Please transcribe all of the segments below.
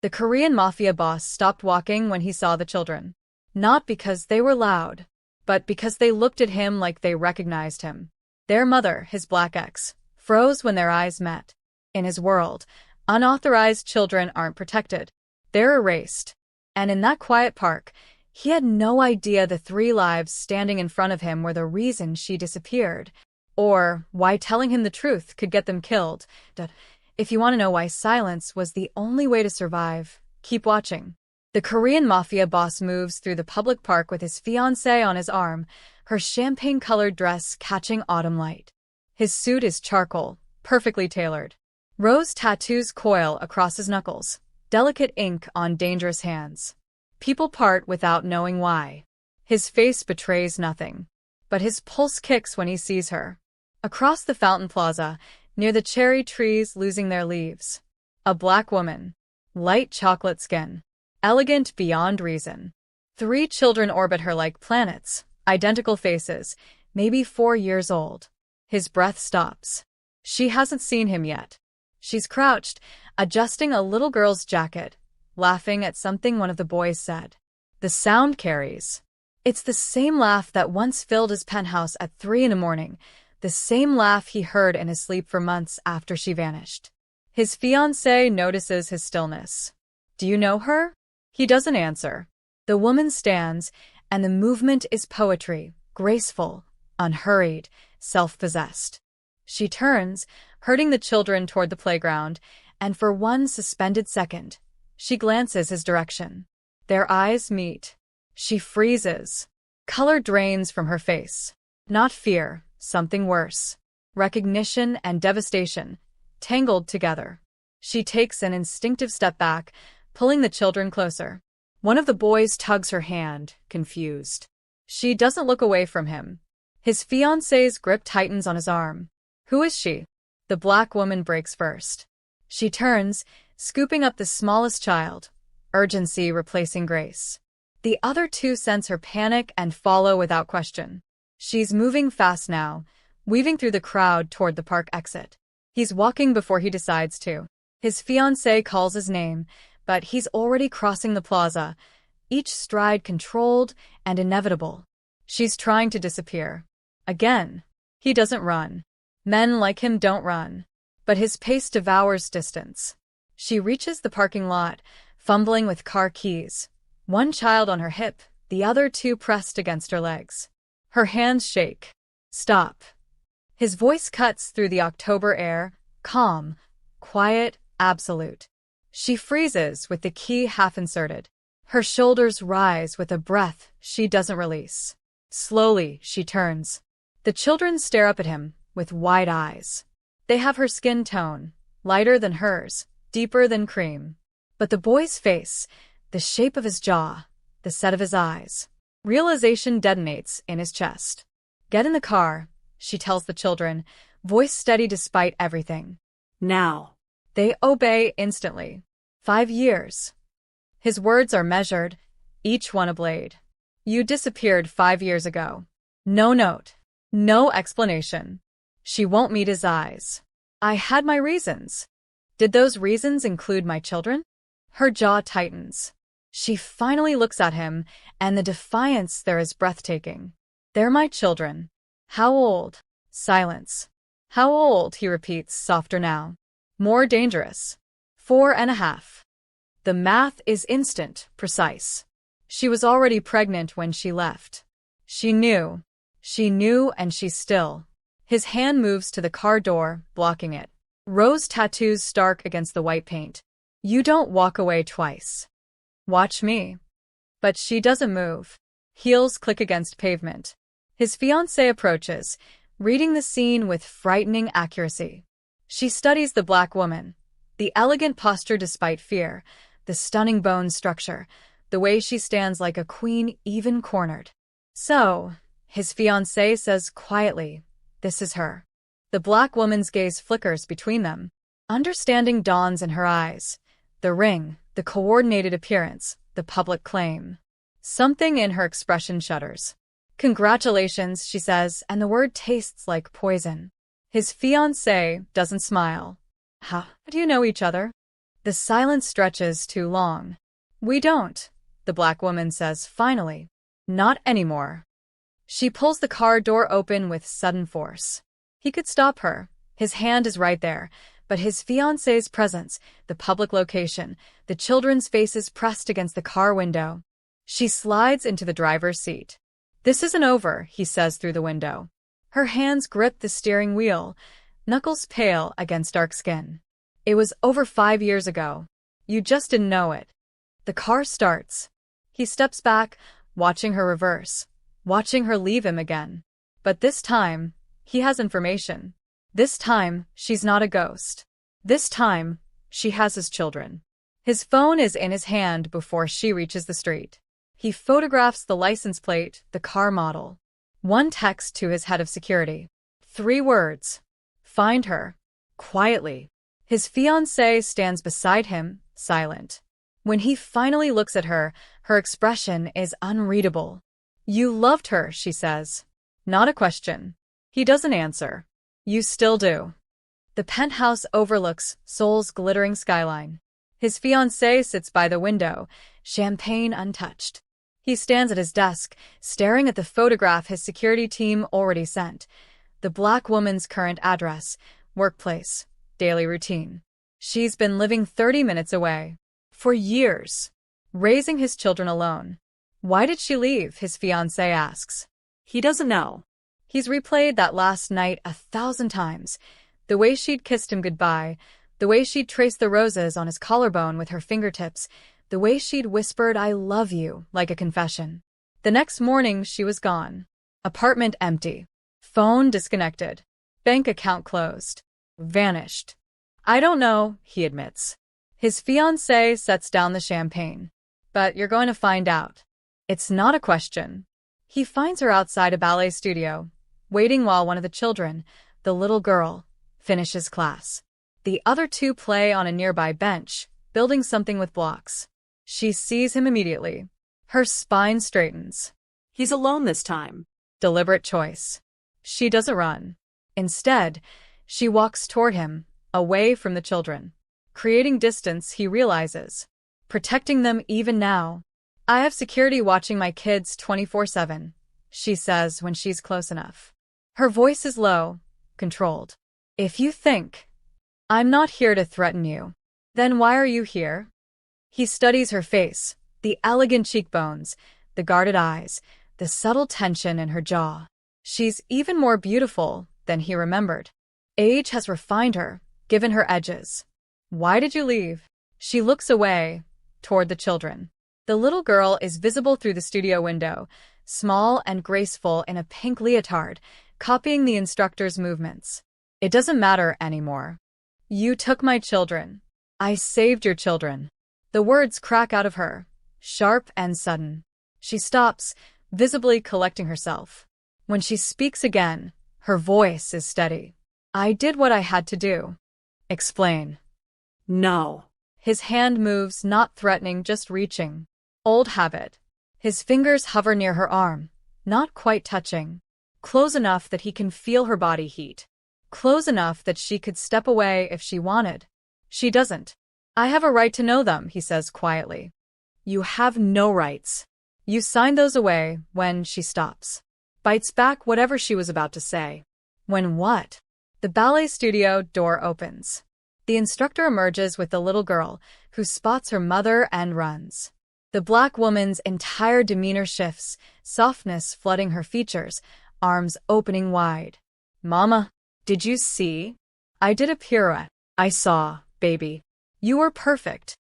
The Korean Mafia boss stopped walking when he saw the children. Not because they were loud, but because they looked at him like they recognized him. Their mother, his black ex, froze when their eyes met. In his world, unauthorized children aren't protected. They're erased. And in that quiet park, he had no idea the 3 lives standing in front of him were the reason she disappeared, or why telling him the truth could get them killed. If you want to know why silence was the only way to survive, keep watching. The Korean Mafia boss moves through the public park with his fiancée on his arm, her champagne-colored dress catching autumn light. His suit is charcoal, perfectly tailored. Rose tattoos coil across his knuckles, delicate ink on dangerous hands. People part without knowing why. His face betrays nothing, but his pulse kicks when he sees her. Across the fountain plaza, near the cherry trees losing their leaves, a black woman, light chocolate skin, elegant beyond reason. 3 children orbit her like planets, identical faces, maybe 4 years old. His breath stops. She hasn't seen him yet. She's crouched, adjusting a little girl's jacket, laughing at something one of the boys said. The sound carries. It's the same laugh that once filled his penthouse at 3 a.m, the same laugh he heard in his sleep for months after she vanished. His fiancée notices his stillness. Do you know her? He doesn't answer. The woman stands, and the movement is poetry, graceful, unhurried, self-possessed. She turns, herding the children toward the playground, and for one suspended second, she glances his direction. Their eyes meet. She freezes. Color drains from her face. Not fear, something worse. Recognition and devastation, tangled together. She takes an instinctive step back, pulling the children closer. One of the boys tugs her hand, confused. She doesn't look away from him. His fiancée's grip tightens on his arm. Who is she? The black woman breaks first. She turns, scooping up the smallest child, urgency replacing grace. The other 2 sense her panic and follow without question. She's moving fast now, weaving through the crowd toward the park exit. He's walking before he decides to. His fiancée calls his name, but he's already crossing the plaza, each stride controlled and inevitable. She's trying to disappear. Again. He doesn't run. Men like him don't run. But his pace devours distance. She reaches the parking lot, fumbling with car keys. One child on her hip, the other 2 pressed against her legs. Her hands shake. Stop. His voice cuts through the October air, calm, quiet, absolute. She freezes with the key half inserted. Her shoulders rise with a breath she doesn't release. Slowly, she turns. The children stare up at him with wide eyes. They have her skin tone, lighter than hers, deeper than cream. But the boy's face, the shape of his jaw, the set of his eyes. Realization detonates in his chest. Get in the car, she tells the children, voice steady despite everything. Now. They obey instantly. 5 years. His words are measured, each one a blade. You disappeared 5 years ago. No note. No explanation. She won't meet his eyes. I had my reasons. Did those reasons include my children? Her jaw tightens. She finally looks at him, and the defiance there is breathtaking. They're my children. How old? Silence. How old, he repeats, softer now. More dangerous. 4.5. The math is instant, precise. She was already pregnant when she left. She knew. She knew, and she still. His hand moves to the car door, blocking it. Rose tattoos stark against the white paint. You don't walk away twice. Watch me. But she doesn't move. Heels click against pavement. His fiancée approaches, reading the scene with frightening accuracy. She studies the black woman. The elegant posture despite fear, the stunning bone structure, the way she stands like a queen even cornered. So, his fiancée says quietly, this is her. The black woman's gaze flickers between them. Understanding dawns in her eyes. The ring, the coordinated appearance, the public claim. Something in her expression shudders. Congratulations, she says, and the word tastes like poison. His fiancée doesn't smile. How do you know each other? The silence stretches too long. We don't, the black woman says finally. Not anymore. She pulls the car door open with sudden force. He could stop her. His hand is right there. But his fiancée's presence, the public location, the children's faces pressed against the car window. She slides into the driver's seat. This isn't over, he says through the window. Her hands grip the steering wheel, knuckles pale against dark skin. It was over 5 years ago. You just didn't know it. The car starts. He steps back, watching her reverse, watching her leave him again. But this time, he has information. This time, she's not a ghost. This time, she has his children. His phone is in his hand before she reaches the street. He photographs the license plate, the car model. One text to his head of security. 3 words. Find her. Quietly. His fiancée stands beside him, silent. When he finally looks at her, her expression is unreadable. You loved her, she says. Not a question. He doesn't answer. You still do. The penthouse overlooks Seoul's glittering skyline. His fiancée sits by the window, champagne untouched. He stands at his desk, staring at the photograph his security team already sent. The black woman's current address, workplace, daily routine. She's been living 30 minutes away. For years. Raising his children alone. Why did she leave? His fiancée asks. He doesn't know. He's replayed that last night 1,000 times. The way she'd kissed him goodbye, the way she'd traced the roses on his collarbone with her fingertips, the way she'd whispered, I love you, like a confession. The next morning, she was gone. Apartment empty. Phone disconnected. Bank account closed. Vanished. I don't know, he admits. His fiancée sets down the champagne. But you're going to find out. It's not a question. He finds her outside a ballet studio, waiting while one of the children, the little girl, finishes class. The other 2 play on a nearby bench, building something with blocks. She sees him immediately. Her spine straightens. He's alone this time. Deliberate choice. She doesn't run. Instead, she walks toward him, away from the children. Creating distance, he realizes. Protecting them even now. I have security watching my kids 24/7, she says when she's close enough. Her voice is low, controlled. If you think I'm not here to threaten you, then why are you here? He studies her face, the elegant cheekbones, the guarded eyes, the subtle tension in her jaw. She's even more beautiful than he remembered. Age has refined her, given her edges. Why did you leave? She looks away, toward the children. The little girl is visible through the studio window, small and graceful in a pink leotard, copying the instructor's movements. It doesn't matter anymore. You took my children. I saved your children. The words crack out of her, sharp and sudden. She stops, visibly collecting herself. When she speaks again, her voice is steady. I did what I had to do. Explain. No. His hand moves, not threatening, just reaching. Old habit. His fingers hover near her arm, not quite touching. Close enough that he can feel her body heat. Close enough that she could step away if she wanted. She doesn't. I have a right to know them, he says quietly. You have no rights. You signed those away when she stops. Bites back whatever she was about to say. When what? The ballet studio door opens. The instructor emerges with the little girl, who spots her mother and runs. The black woman's entire demeanor shifts, softness flooding her features, arms opening wide. Mama, did you see? I did a pirouette. I saw, baby. You were perfect.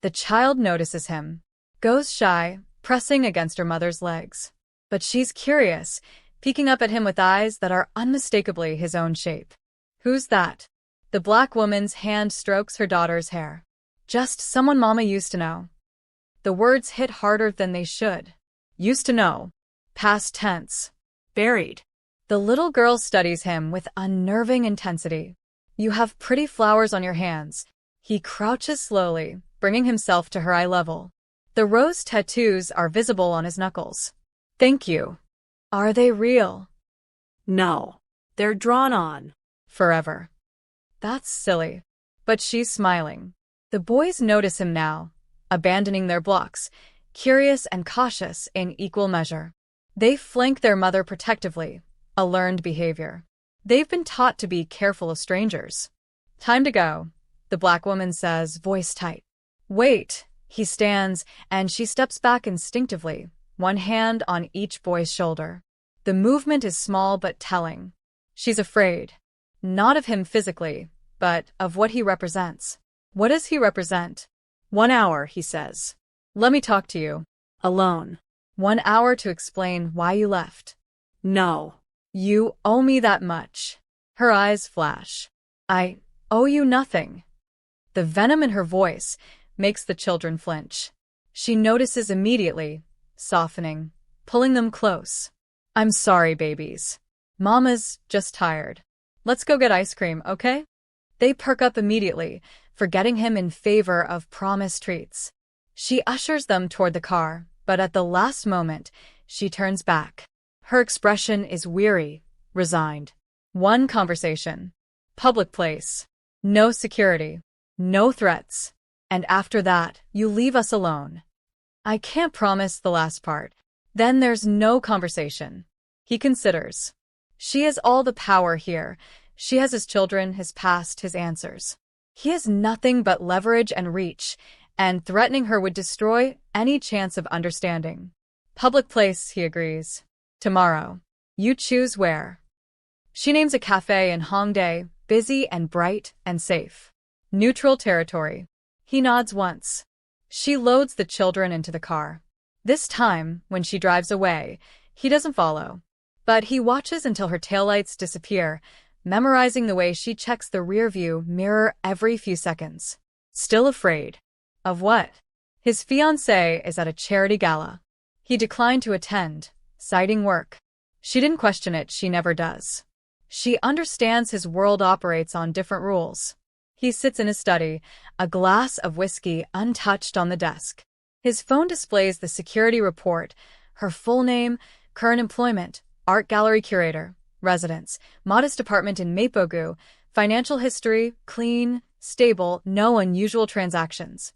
The child notices him, goes shy, pressing against her mother's legs. But she's curious, peeking up at him with eyes that are unmistakably his own shape. Who's that? The black woman's hand strokes her daughter's hair. Just someone Mama used to know. The words hit harder than they should. Used to know. Past tense. Buried. The little girl studies him with unnerving intensity. You have pretty flowers on your hands. He crouches slowly, bringing himself to her eye level. The rose tattoos are visible on his knuckles. Thank you. Are they real? No. They're drawn on. Forever. That's silly. But she's smiling. The boys notice him now, abandoning their blocks, curious and cautious in equal measure. They flank their mother protectively, a learned behavior. They've been taught to be careful of strangers. Time to go, the black woman says, voice tight. Wait, he stands, and she steps back instinctively, one hand on each boy's shoulder. The movement is small but telling. She's afraid. Not of him physically, but of what he represents. What does he represent? 1 hour, he says. Let me talk to you. Alone. 1 hour to explain why you left. No. You owe me that much. Her eyes flash. I owe you nothing. The venom in her voice makes the children flinch. She notices immediately, softening, pulling them close. I'm sorry, babies. Mama's just tired. Let's go get ice cream, okay? They perk up immediately, forgetting him in favor of promised treats. She ushers them toward the car, but at the last moment, she turns back. Her expression is weary, resigned. One conversation. Public place. No security. No threats. And after that, you leave us alone. I can't promise the last part. Then there's no conversation. He considers. She has all the power here. She has his children, his past, his answers. He has nothing but leverage and reach, and threatening her would destroy any chance of understanding. Public place, he agrees. Tomorrow. You choose where. She names a cafe in Hongdae, busy and bright and safe. Neutral territory. He nods once. She loads the children into the car. This time, when she drives away, he doesn't follow. But he watches until her taillights disappear, memorizing the way she checks the rearview mirror every few seconds. Still afraid. Of what? His fiancée is at a charity gala. He declined to attend, citing work. She didn't question it, she never does. She understands his world operates on different rules. He sits in his study, a glass of whiskey untouched on the desk. His phone displays the security report, her full name, current employment, art gallery curator, residence, modest apartment in Mapogu, financial history, clean, stable, no unusual transactions.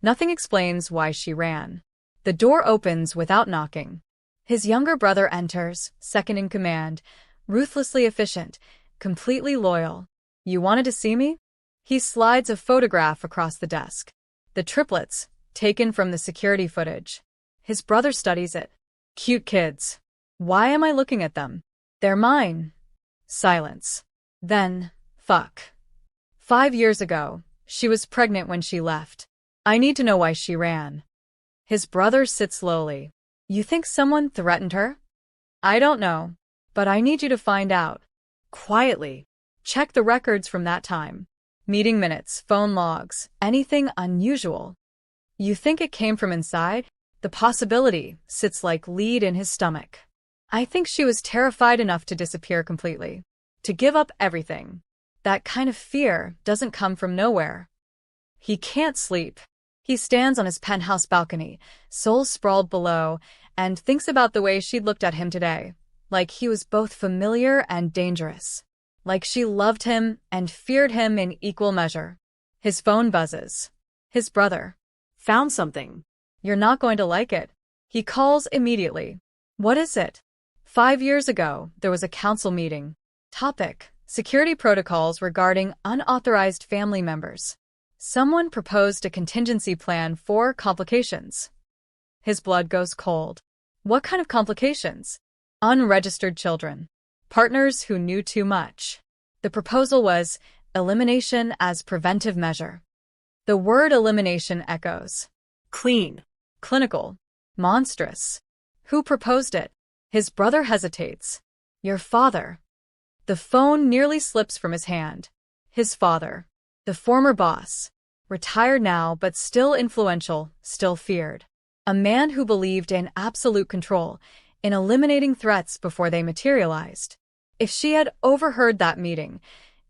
Nothing explains why she ran. The door opens without knocking. His younger brother enters, second in command, ruthlessly efficient, completely loyal. You wanted to see me? He slides a photograph across the desk. The triplets, taken from the security footage. His brother studies it. Cute kids. Why am I looking at them? They're mine. Silence. Then, fuck. 5 years ago, she was pregnant when she left. I need to know why she ran. His brother sits slowly. You think someone threatened her? I don't know, but I need you to find out. Quietly. Check the records from that time. Meeting minutes, phone logs, anything unusual. You think it came from inside? The possibility sits like lead in his stomach. I think she was terrified enough to disappear completely. To give up everything. That kind of fear doesn't come from nowhere. He can't sleep. He stands on his penthouse balcony, soul sprawled below, and thinks about the way she'd looked at him today. Like he was both familiar and dangerous. Like she loved him and feared him in equal measure. His phone buzzes. His brother. Found something. You're not going to like it. He calls immediately. What is it? 5 years ago, there was a council meeting. Topic: security protocols regarding unauthorized family members. Someone proposed a contingency plan for complications. His blood goes cold. What kind of complications? Unregistered children. Partners who knew too much. The proposal was elimination as preventive measure. The word elimination echoes. Clean. Clinical. Monstrous. Who proposed it? His brother hesitates. Your father. The phone nearly slips from his hand. His father. The former boss. Retired now but still influential, still feared. A man who believed in absolute control, in eliminating threats before they materialized. If she had overheard that meeting,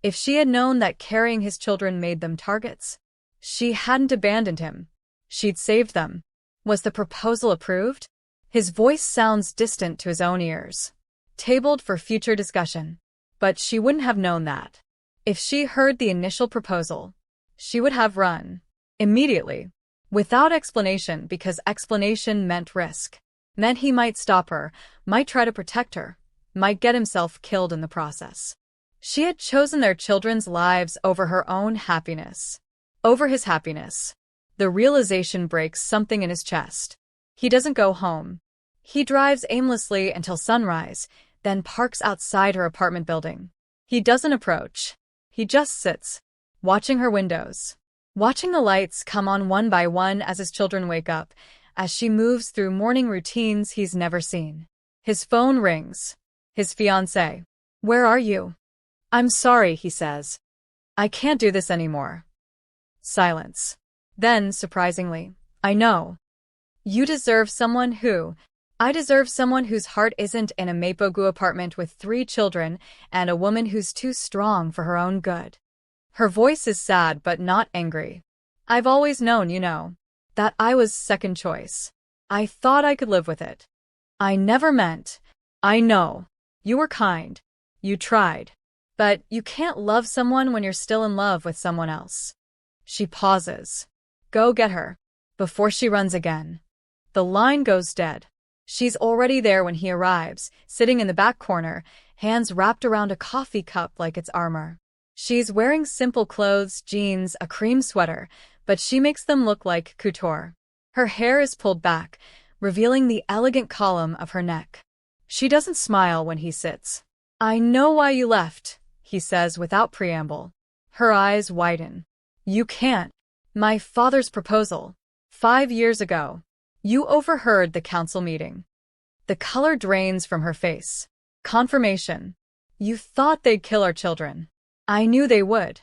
if she had known that carrying his children made them targets, she hadn't abandoned him. She'd saved them. Was the proposal approved? His voice sounds distant to his own ears. Tabled for future discussion. But she wouldn't have known that. If she heard the initial proposal, she would have run. Immediately. Without explanation, because explanation meant risk. Meant he might stop her, might try to protect her, might get himself killed in the process. She had chosen their children's lives over her own happiness. Over his happiness. The realization breaks something in his chest. He doesn't go home. He drives aimlessly until sunrise, then parks outside her apartment building. He doesn't approach. He just sits, watching her windows. Watching the lights come on one by one as his children wake up, as she moves through morning routines he's never seen. His phone rings. His fiancée. "Where are you?" "I'm sorry," he says. "I can't do this anymore." Silence. Then, surprisingly, "I know. You deserve someone who... I deserve someone whose heart isn't in a Mapogu apartment with 3 children and a woman who's too strong for her own good." Her voice is sad but not angry. "I've always known, that I was second choice. I thought I could live with it. I never meant... I know. You were kind. You tried. But you can't love someone when you're still in love with someone else." She pauses. "Go get her. Before she runs again." The line goes dead. She's already there when he arrives, sitting in the back corner, hands wrapped around a coffee cup like it's armor. She's wearing simple clothes, jeans, a cream sweater, but she makes them look like couture. Her hair is pulled back, revealing the elegant column of her neck. She doesn't smile when he sits. "I know why you left," he says without preamble. Her eyes widen. "You can't. My father's proposal. 5 years ago. You overheard the council meeting." The color drains from her face. Confirmation. "You thought they'd kill our children. I knew they would."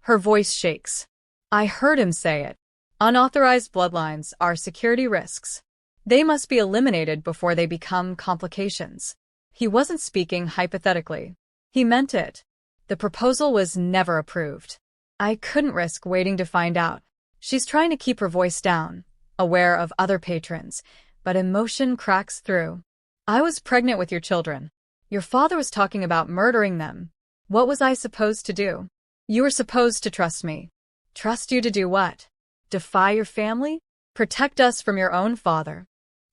Her voice shakes. "I heard him say it. Unauthorized bloodlines are security risks. They must be eliminated before they become complications." He wasn't speaking hypothetically. He meant it. The proposal was never approved. "I couldn't risk waiting to find out." She's trying to keep her voice down, aware of other patrons, but emotion cracks through. "I was pregnant with your children. Your father was talking about murdering them. What was I supposed to do? You were supposed to trust me." "Trust you to do what? Defy your family? Protect us from your own father?"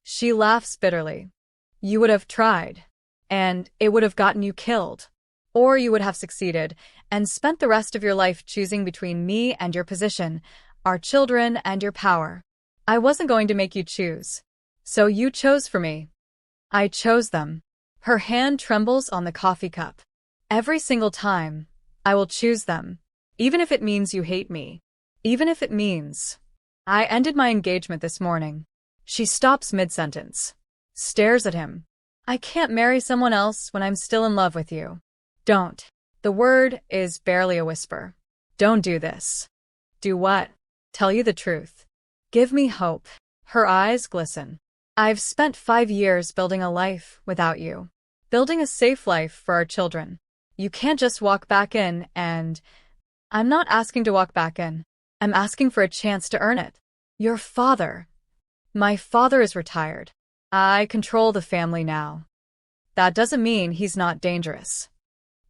She laughs bitterly. "You would have tried, and it would have gotten you killed. Or you would have succeeded and spent the rest of your life choosing between me and your position, our children and your power. I wasn't going to make you choose. So you chose for me." "I chose them." Her hand trembles on the coffee cup. "Every single time, I will choose them. Even if it means you hate me. Even if it means... I ended my engagement this morning." She stops mid-sentence. Stares at him. "I can't marry someone else when I'm still in love with you. Don't." The word is barely a whisper. "Don't do this." "Do what?" "Tell you the truth. Give me hope." Her eyes glisten. "I've spent 5 years building a life without you. Building a safe life for our children. You can't just walk back in and... I'm not asking to walk back in. I'm asking for a chance to earn it. Your father. My father is retired. I control the family now. That doesn't mean he's not dangerous."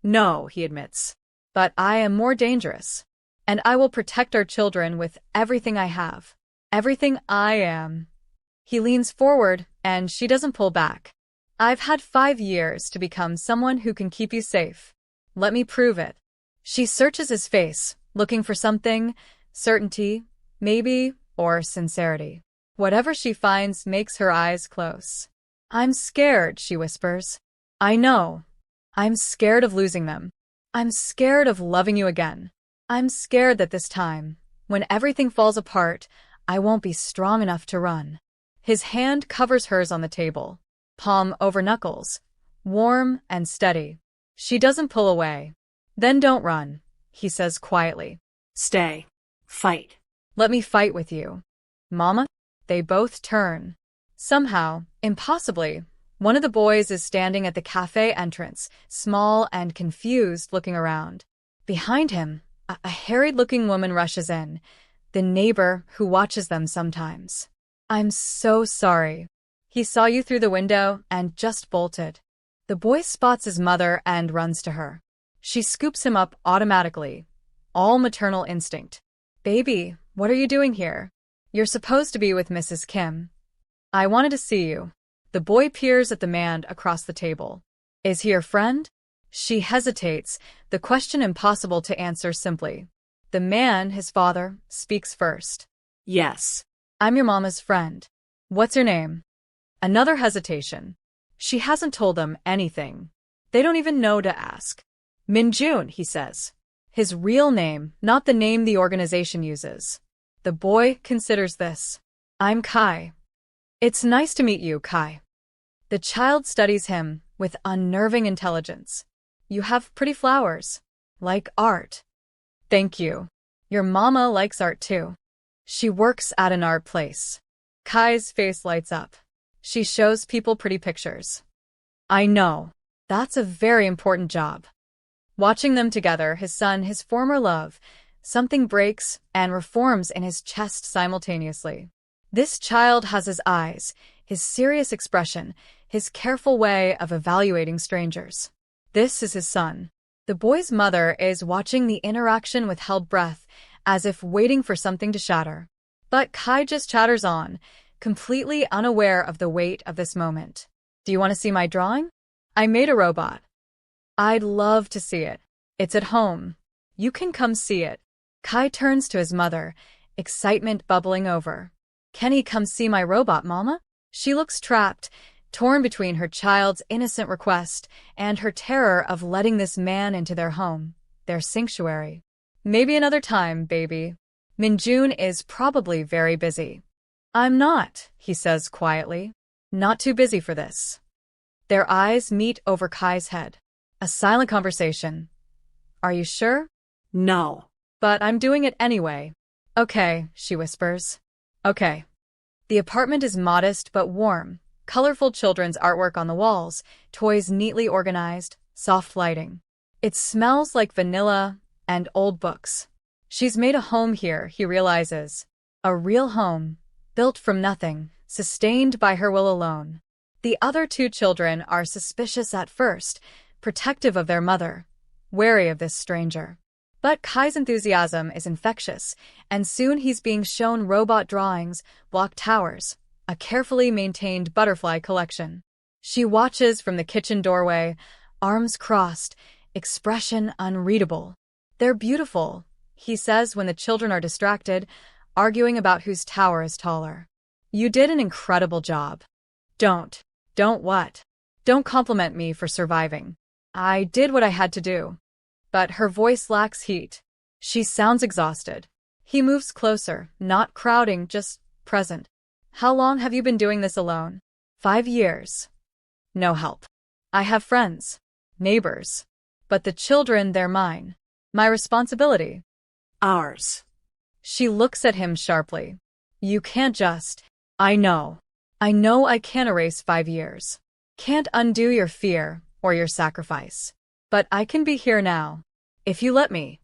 "No," he admits. "But I am more dangerous. And I will protect our children with everything I have. Everything I am." He leans forward, and she doesn't pull back. "I've had 5 years to become someone who can keep you safe. Let me prove it." She searches his face, looking for something, certainty, maybe, or sincerity. Whatever she finds makes her eyes close. "I'm scared," she whispers. "I know. I'm scared of losing them. I'm scared of loving you again. I'm scared that this time, when everything falls apart, I won't be strong enough to run." His hand covers hers on the table, palm over knuckles, warm and steady. She doesn't pull away. "Then don't run," he says quietly. "Stay. Fight. Let me fight with you." "Mama?" They both turn. Somehow, impossibly, one of the boys is standing at the cafe entrance, small and confused, looking around. Behind him, a harried-looking woman rushes in, the neighbor who watches them sometimes. "I'm so sorry. He saw you through the window and just bolted." The boy spots his mother and runs to her. She scoops him up automatically, all maternal instinct. "Baby, What are you doing here? You're supposed to be with Mrs. Kim. I wanted to see you. The boy peers at the man across the table. Is he your friend? She hesitates, the question impossible to answer simply. The man, his father, speaks first. Yes. I'm your mama's friend. What's your name? Another hesitation. She hasn't told them anything. They don't even know to ask. Minjun, he says. His real name, not the name the organization uses. The boy considers this. I'm Kai. It's nice to meet you, Kai. The child studies him with unnerving intelligence. You have pretty flowers. Like art. Thank you. Your mama likes art too. She works at an art place. Kai's face lights up. She shows people pretty pictures. I know. That's a very important job. Watching them together, his son, his former love, something breaks and reforms in his chest simultaneously. This child has his eyes, his serious expression, his careful way of evaluating strangers. This is his son. The boy's mother is watching the interaction with held breath, as if waiting for something to shatter. But Kai just chatters on, completely unaware of the weight of this moment. Do you want to see my drawing? I made a robot. I'd love to see it. It's at home. You can come see it. Kai turns to his mother, excitement bubbling over. Can he come see my robot, Mama? She looks trapped, torn between her child's innocent request and her terror of letting this man into their home, their sanctuary. Maybe another time, baby. Minjun is probably very busy. I'm not, he says quietly. Not too busy for this. Their eyes meet over Kai's head. A silent conversation. Are you sure? No. But I'm doing it anyway. Okay, she whispers. Okay. The apartment is modest but warm. Colorful children's artwork on the walls, toys neatly organized, soft lighting. It smells like vanilla and old books. She's made a home here, he realizes. A real home, built from nothing, sustained by her will alone. The other two children are suspicious at first, protective of their mother, wary of this stranger. But Kai's enthusiasm is infectious, and soon he's being shown robot drawings, block towers, a carefully maintained butterfly collection. She watches from the kitchen doorway, arms crossed, expression unreadable. They're beautiful, he says when the children are distracted, arguing about whose tower is taller. You did an incredible job. Don't what? Don't compliment me for surviving. I did what I had to do. But her voice lacks heat. She sounds exhausted. He moves closer, not crowding, just present. How long have you been doing this alone? 5 years. No help. I have friends, neighbors. But the children, they're mine. My responsibility. Ours. She looks at him sharply. You can't just. I know I can't erase 5 years. Can't undo your fear or your sacrifice. But I can be here now. If you let me.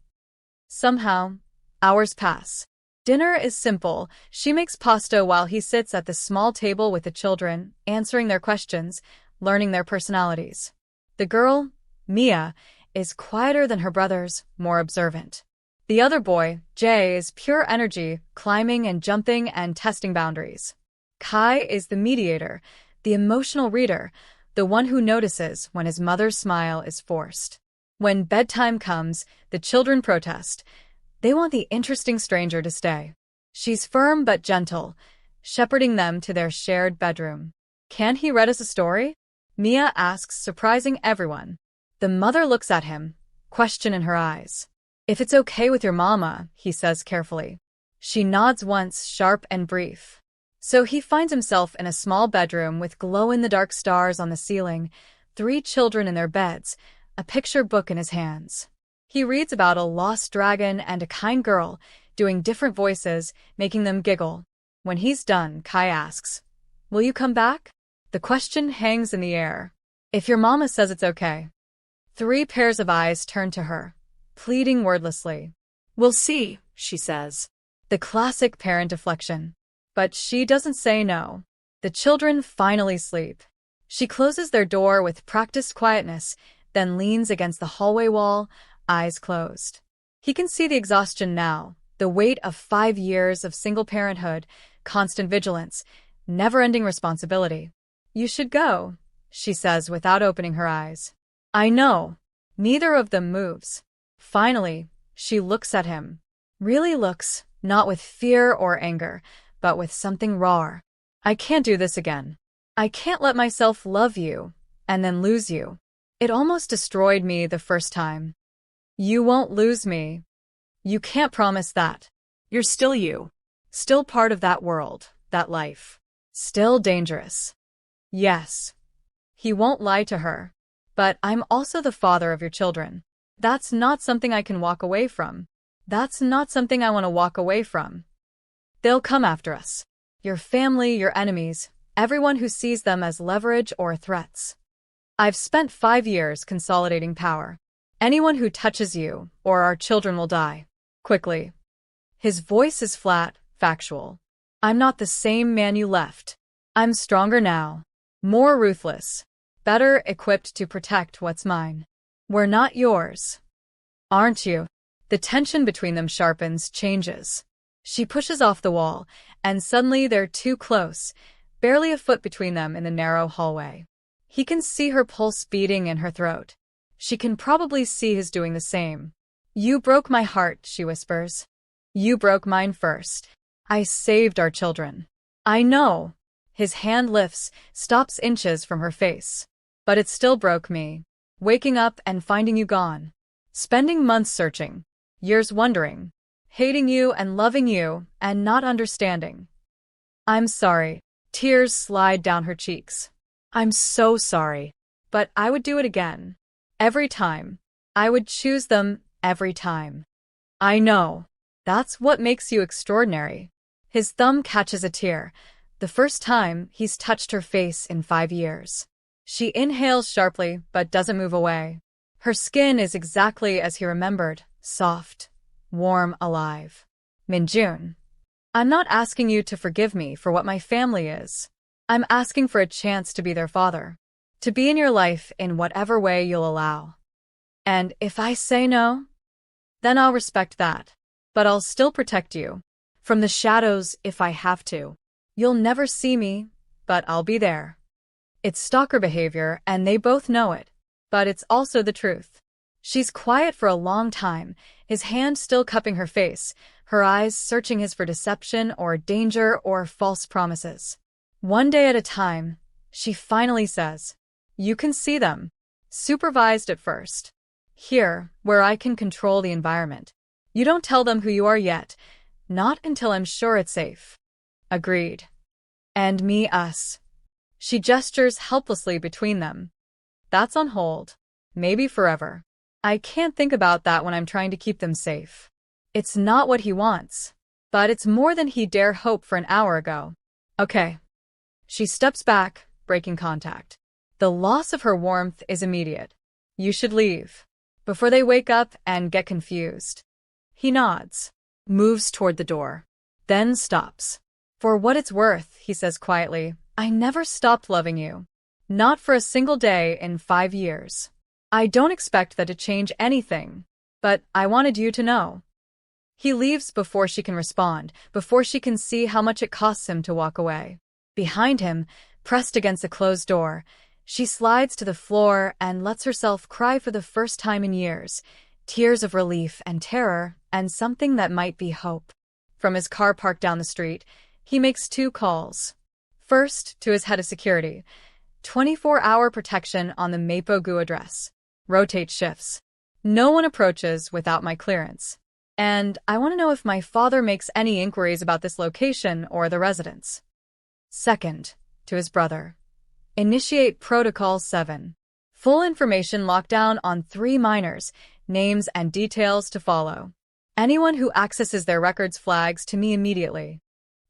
Somehow, hours pass. Dinner is simple. She makes pasta while he sits at the small table with the children, answering their questions, learning their personalities. The girl, Mia, is quieter than her brothers, more observant. The other boy, Jay, is pure energy, climbing and jumping and testing boundaries. Kai is the mediator, the emotional reader, the one who notices when his mother's smile is forced. When bedtime comes, the children protest. They want the interesting stranger to stay. She's firm but gentle, shepherding them to their shared bedroom. Can he read us a story? Mia asks, surprising everyone. The mother looks at him, question in her eyes. If it's okay with your mama, he says carefully. She nods once, sharp and brief. So he finds himself in a small bedroom with glow-in-the-dark stars on the ceiling, 3 children in their beds, a picture book in his hands. He reads about a lost dragon and a kind girl, doing different voices, making them giggle. When he's done, Kai asks, "Will you come back?" The question hangs in the air. If your mama says it's okay. 3 pairs of eyes turn to her, pleading wordlessly. "We'll see," she says. The classic parent deflection. But she doesn't say no. The children finally sleep. She closes their door with practiced quietness, then leans against the hallway wall, eyes closed. He can see the exhaustion now, The weight of 5 years of single parenthood, constant vigilance, never-ending responsibility. You should go, she says without opening her eyes. I know. Neither of them moves. Finally, she looks at him. Really looks, not with fear or anger, but with something raw. I can't do this again. I can't let myself love you, and then lose you. It almost destroyed me the first time. You won't lose me. You can't promise that. You're still you. Still part of that world, that life. Still dangerous. Yes. He won't lie to her. But I'm also the father of your children. That's not something I can walk away from. That's not something I want to walk away from. They'll come after us. Your family, your enemies, everyone who sees them as leverage or threats. I've spent 5 years consolidating power. Anyone who touches you, or our children will die. Quickly. His voice is flat, factual. I'm not the same man you left. I'm stronger now. More ruthless. Better equipped to protect what's mine. We're not yours. Aren't you? The tension between them sharpens, changes. She pushes off the wall, and suddenly they're too close, barely a foot between them in the narrow hallway. He can see her pulse beating in her throat. She can probably see his doing the same. You broke my heart, she whispers. You broke mine first. I saved our children. I know. His hand lifts, stops inches from her face. But it still broke me. Waking up and finding you gone. Spending months searching. Years wondering. Hating you and loving you and not understanding. I'm sorry. Tears slide down her cheeks. I'm so sorry. But I would do it again. Every time. I would choose them every time. I know. That's what makes you extraordinary. His thumb catches a tear. The first time he's touched her face in 5 years. She inhales sharply but doesn't move away. Her skin is exactly as he remembered, soft, warm, alive. Minjun. I'm not asking you to forgive me for what my family is. I'm asking for a chance to be their father. To be in your life in whatever way you'll allow. And if I say no, then I'll respect that. But I'll still protect you. From the shadows if I have to. You'll never see me, but I'll be there. It's stalker behavior and they both know it. But it's also the truth. She's quiet for a long time, his hand still cupping her face, her eyes searching his for deception or danger or false promises. One day at a time, she finally says, You can see them. Supervised at first. Here, where I can control the environment. You don't tell them who you are yet. Not until I'm sure it's safe. Agreed. And me, us. She gestures helplessly between them. That's on hold. Maybe forever. I can't think about that when I'm trying to keep them safe. It's not what he wants. But it's more than he dare hope for an hour ago. Okay. She steps back, breaking contact. The loss of her warmth is immediate. You should leave. Before they wake up and get confused. He nods. Moves toward the door. Then stops. For what it's worth, he says quietly, I never stopped loving you. Not for a single day in 5 years. I don't expect that to change anything. But I wanted you to know. He leaves before she can respond, before she can see how much it costs him to walk away. Behind him, pressed against the closed door, she slides to the floor and lets herself cry for the first time in years, tears of relief and terror and something that might be hope. From his car parked down the street, he makes 2 calls. First, to his head of security. 24-hour protection on the Mapogu address. Rotate shifts. No one approaches without my clearance. And I want to know if my father makes any inquiries about this location or the residence. Second, to his brother. Initiate Protocol 7. Full information lockdown on 3 minors, names and details to follow. Anyone who accesses their records flags to me immediately.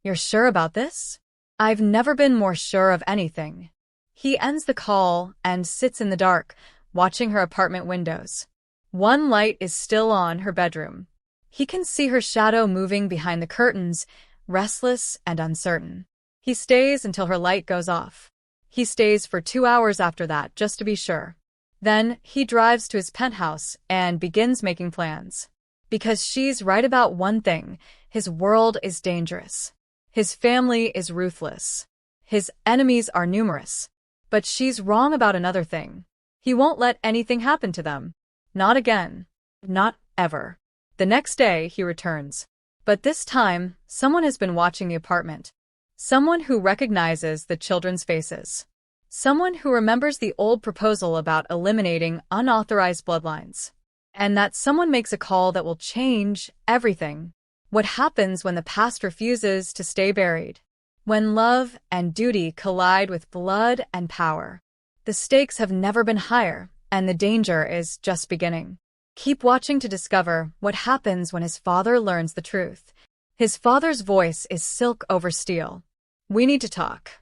You're sure about this? I've never been more sure of anything. He ends the call and sits in the dark, watching her apartment windows. One light is still on her bedroom. He can see her shadow moving behind the curtains, restless and uncertain. He stays until her light goes off. He stays for 2 hours after that, just to be sure. Then he drives to his penthouse and begins making plans. Because she's right about one thing: his world is dangerous. His family is ruthless. His enemies are numerous. But she's wrong about another thing. He won't let anything happen to them. Not again. Not ever. The next day, he returns. But this time, someone has been watching the apartment. Someone who recognizes the children's faces. Someone who remembers the old proposal about eliminating unauthorized bloodlines. And that someone makes a call that will change everything. What happens when the past refuses to stay buried? When love and duty collide with blood and power. The stakes have never been higher, and the danger is just beginning. Keep watching to discover what happens when his father learns the truth. His father's voice is silk over steel. We need to talk.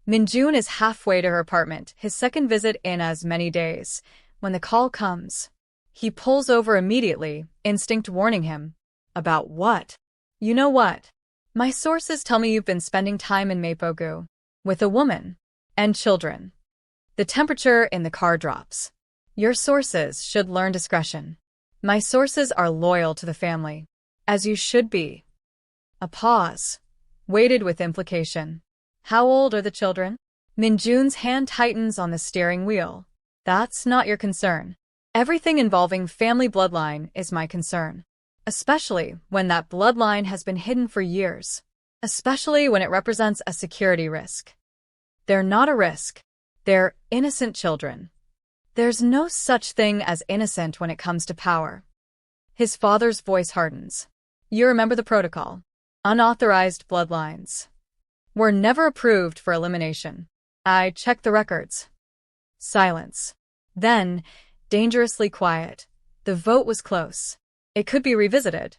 Minjun is halfway to her apartment, his second visit in as many days. When the call comes, he pulls over immediately, instinct warning him. About what? You know what? My sources tell me you've been spending time in Mapogu. With a woman. And children. The temperature in the car drops. Your sources should learn discretion. My sources are loyal to the family. As you should be. A pause. Waited with implication. How old are the children? Minjun's hand tightens on the steering wheel. That's not your concern. Everything involving family bloodline is my concern. Especially when that bloodline has been hidden for years. Especially when it represents a security risk. They're not a risk. They're innocent children. There's no such thing as innocent when it comes to power. His father's voice hardens. You remember the protocol. Unauthorized bloodlines were never approved for elimination. I checked the records. Silence. Then, dangerously quiet. The vote was close. It could be revisited.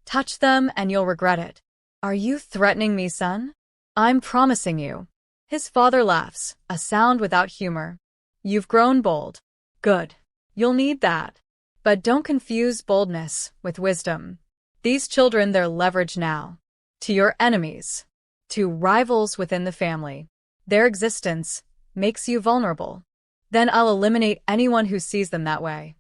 Touch them and you'll regret it. Are you threatening me, son? I'm promising you. His father laughs, a sound without humor. You've grown bold. Good. You'll need that. But don't confuse boldness with wisdom. These children, they're leverage now. To your enemies. To rivals within the family. Their existence makes you vulnerable. Then I'll eliminate anyone who sees them that way.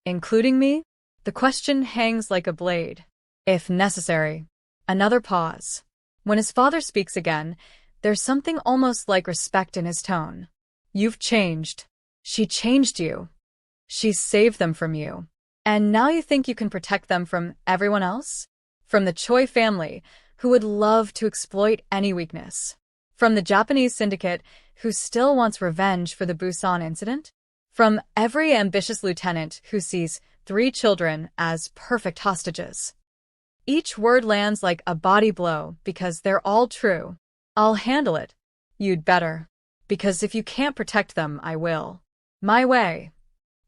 Including me? The question hangs like a blade. If necessary. Another pause. When his father speaks again, there's something almost like respect in his tone. You've changed. She changed you. She saved them from you. And now you think you can protect them from everyone else? From the Choi family, who would love to exploit any weakness. From the Japanese syndicate, who still wants revenge for the Busan incident. From every ambitious lieutenant who sees 3 children as perfect hostages. Each word lands like a body blow because they're all true. I'll handle it. You'd better. Because if you can't protect them, I will. My way.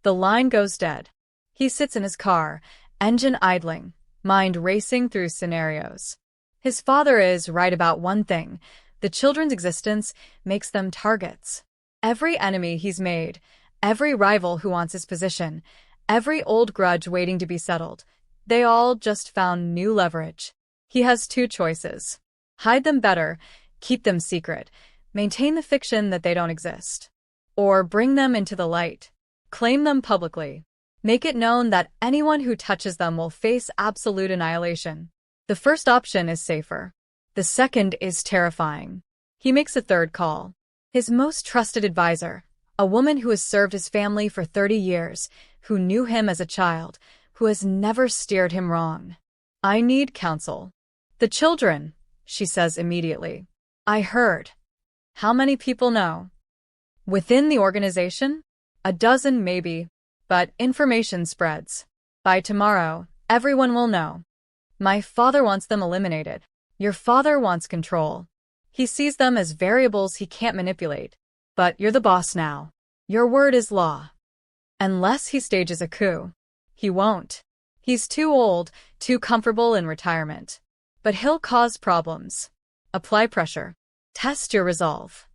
The line goes dead. He sits in his car, engine idling, mind racing through scenarios. His father is right about one thing. The children's existence makes them targets. Every enemy he's made, every rival who wants his position, every old grudge waiting to be settled, they all just found new leverage. He has 2 choices. Hide them better, keep them secret, maintain the fiction that they don't exist. Or bring them into the light. Claim them publicly. Make it known that anyone who touches them will face absolute annihilation. The first option is safer. The second is terrifying. He makes a third call. His most trusted advisor, a woman who has served his family for 30 years, who knew him as a child, who has never steered him wrong. I need counsel. The children, she says immediately. I heard. How many people know? Within the organization? A dozen maybe, but information spreads. By tomorrow, everyone will know. My father wants them eliminated. Your father wants control. He sees them as variables he can't manipulate. But you're the boss now. Your word is law. Unless he stages a coup. He won't. He's too old, too comfortable in retirement. But he'll cause problems. Apply pressure. Test your resolve.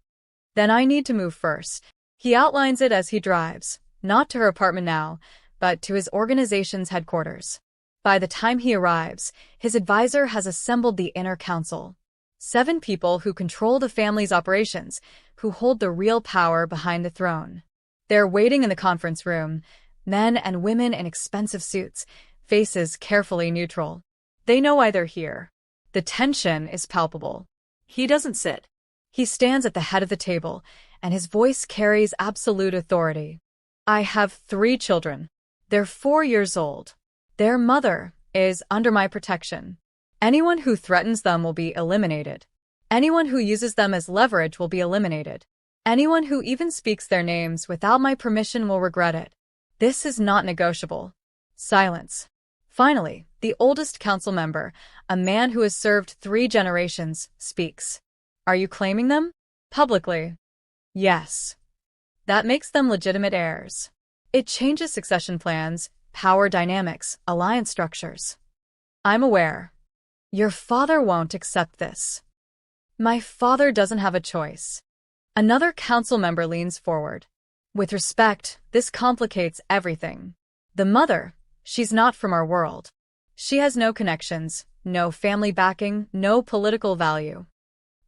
Then I need to move first. He outlines it as he drives, not to her apartment now, but to his organization's headquarters. By the time he arrives, his advisor has assembled the inner council. 7 people who control the family's operations, who hold the real power behind the throne. They're waiting in the conference room, men and women in expensive suits, faces carefully neutral. They know why they're here. The tension is palpable. He doesn't sit. He stands at the head of the table, and his voice carries absolute authority. I have 3 children. They're 4 years old. Their mother is under my protection. Anyone who threatens them will be eliminated. Anyone who uses them as leverage will be eliminated. Anyone who even speaks their names without my permission will regret it. This is not negotiable. Silence. Finally, the oldest council member, a man who has served 3 generations, speaks. Are you claiming them? Publicly. Yes. That makes them legitimate heirs. It changes succession plans, power dynamics, alliance structures. I'm aware. Your father won't accept this. My father doesn't have a choice. Another council member leans forward. With respect, this complicates everything. The mother, she's not from our world. She has no connections, no family backing, no political value.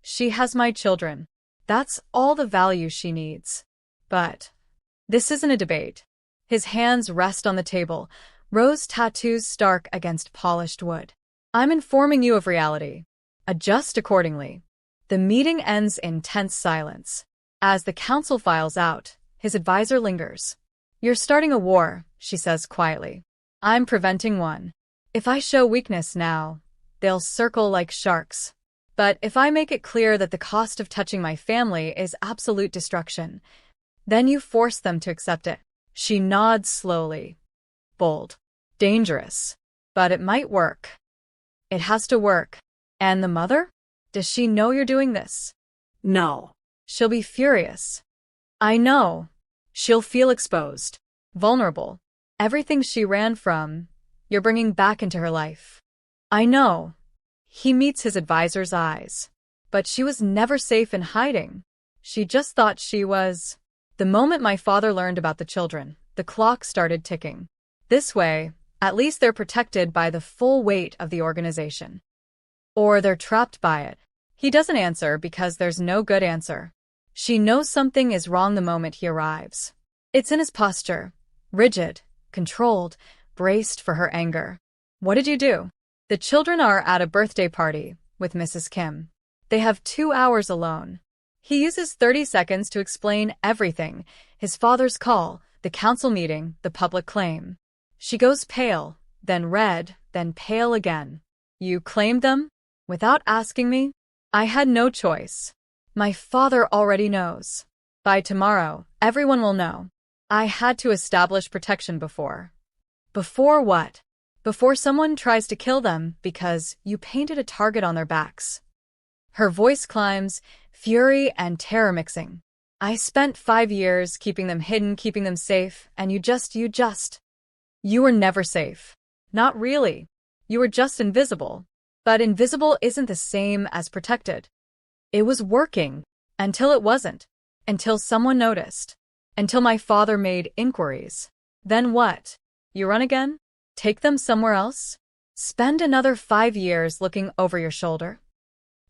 She has my children. That's all the value she needs. But this isn't a debate. His hands rest on the table, rose tattoos stark against polished wood. I'm informing you of reality. Adjust accordingly. The meeting ends in tense silence. As the council files out, his advisor lingers. You're starting a war, she says quietly. I'm preventing one. If I show weakness now, they'll circle like sharks. But if I make it clear that the cost of touching my family is absolute destruction, then you force them to accept it. She nods slowly. Bold. Dangerous. But it might work. It has to work. And the mother? Does she know you're doing this? No. She'll be furious. I know. She'll feel exposed. Vulnerable. Everything she ran from, you're bringing back into her life. I know. He meets his advisor's eyes. But she was never safe in hiding. She just thought she was. The moment my father learned about the children, the clock started ticking. This way, at least they're protected by the full weight of the organization. Or they're trapped by it. He doesn't answer because there's no good answer. She knows something is wrong the moment he arrives. It's in his posture. Rigid, controlled, braced for her anger. What did you do? The children are at a birthday party with Mrs. Kim. They have 2 hours alone. He uses 30 seconds to explain everything. His father's call, the council meeting, the public claim. She goes pale, then red, then pale again. You claimed them? Without asking me? I had no choice. My father already knows. By tomorrow, everyone will know. I had to establish protection before. Before what? Before someone tries to kill them because you painted a target on their backs. Her voice climbs, fury and terror mixing. I spent 5 years keeping them hidden, keeping them safe, and you were never safe. Not really. You were just invisible. But invisible isn't the same as protected. It was working. Until it wasn't. Until someone noticed. Until my father made inquiries. Then what? You run again? Take them somewhere else? Spend another 5 years looking over your shoulder?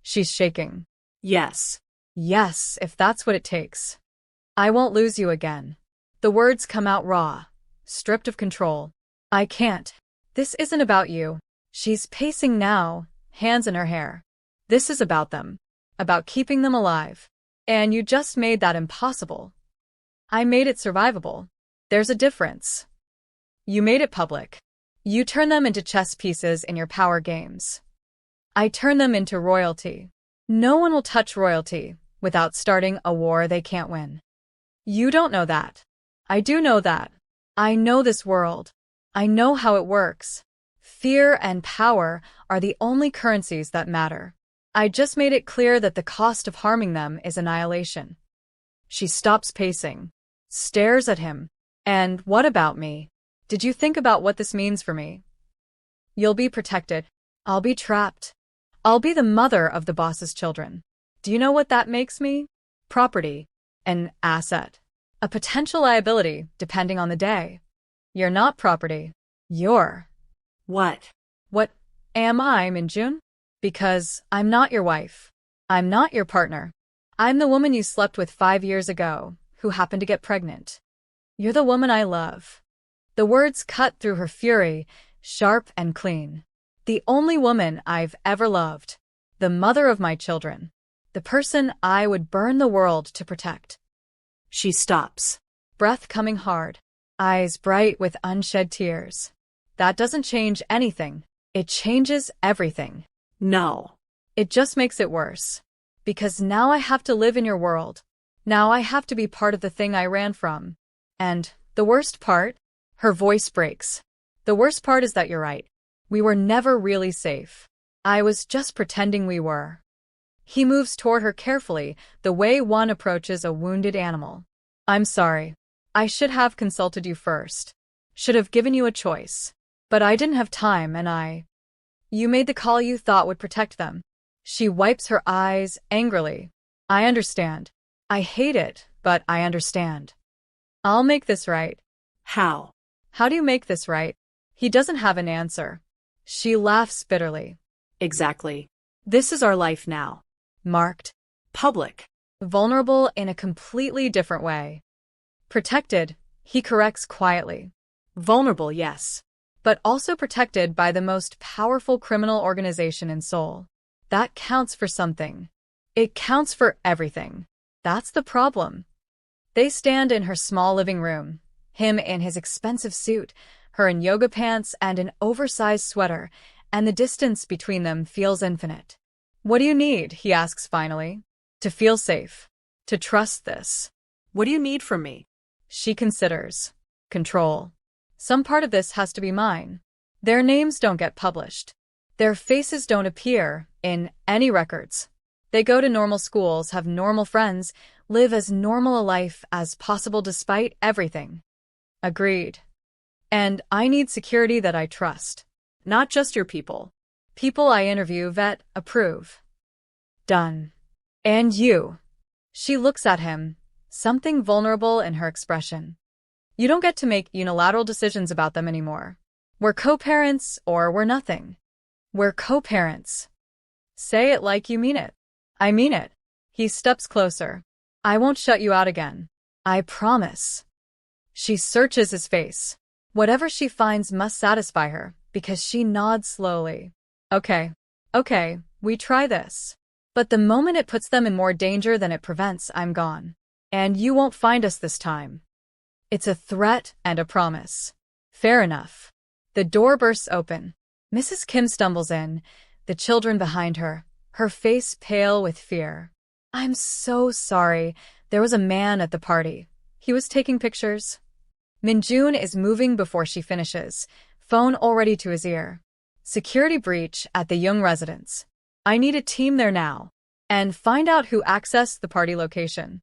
She's shaking. Yes. Yes, if that's what it takes. I won't lose you again. The words come out raw, stripped of control. I can't. This isn't about you. She's pacing now, hands in her hair. This is about them. About keeping them alive. And you just made that impossible. I made it survivable. There's a difference. You made it public. You turn them into chess pieces in your power games. I turn them into royalty. No one will touch royalty without starting a war they can't win. You don't know that. I do know that. I know this world. I know how it works. Fear and power are the only currencies that matter. I just made it clear that the cost of harming them is annihilation. She stops pacing, stares at him. And what about me? Did you think about what this means for me? You'll be protected. I'll be trapped. I'll be the mother of the boss's children. Do you know what that makes me? Property. An asset. A potential liability, depending on the day. You're not property. You're. What? What am I in June? Because I'm not your wife. I'm not your partner. I'm the woman you slept with 5 years ago, who happened to get pregnant. You're the woman I love. The words cut through her fury. sharp and clean. The only woman I've ever loved. The mother of my children. The person I would burn the world to protect. She stops. Breath coming hard. Eyes bright with unshed tears. That doesn't change anything. It changes everything. No. It just makes it worse. Because now I have to live in your world. Now I have to be part of the thing I ran from. And the worst part? Her voice breaks. The worst part is that you're right. We were never really safe. I was just pretending we were. He moves toward her carefully, the way one approaches a wounded animal. I'm sorry. I should have consulted you first. Should have given you a choice. But I didn't have time and You made the call you thought would protect them. She wipes her eyes angrily. I understand. I hate it, but I understand. I'll make this right. How? How do you make this right? He doesn't have an answer. She laughs bitterly. Exactly. This is our life now. Marked. Public. Vulnerable in a completely different way. Protected, he corrects quietly. Vulnerable, yes. But also protected by the most powerful criminal organization in Seoul. That counts for something. It counts for everything. That's the problem. They stand in her small living room, him in his expensive suit, her in yoga pants and an oversized sweater, and the distance between them feels infinite. What do you need, he asks finally. To feel safe. To trust this. What do you need from me? She considers. Control. Some part of this has to be mine. Their names don't get published. Their faces don't appear in any records. They go to normal schools, have normal friends, live as normal a life as possible despite everything. Agreed. And I need security that I trust. Not just your people. People I interview, vet, approve. Done. And you. She looks at him, something vulnerable in her expression. You don't get to make unilateral decisions about them anymore. We're co-parents or we're nothing. We're co-parents. Say it like you mean it. I mean it. He steps closer. I won't shut you out again. I promise. She searches his face. Whatever she finds must satisfy her, because she nods slowly. Okay, we try this. But the moment it puts them in more danger than it prevents, I'm gone. And you won't find us this time. It's a threat and a promise. Fair enough. The door bursts open. Mrs. Kim stumbles in, the children behind her, her face pale with fear. I'm so sorry. There was a man at the party. He was taking pictures. Minjun is moving before she finishes, phone already to his ear. Security breach at the Jung residence. I need a team there now. And find out who accessed the party location.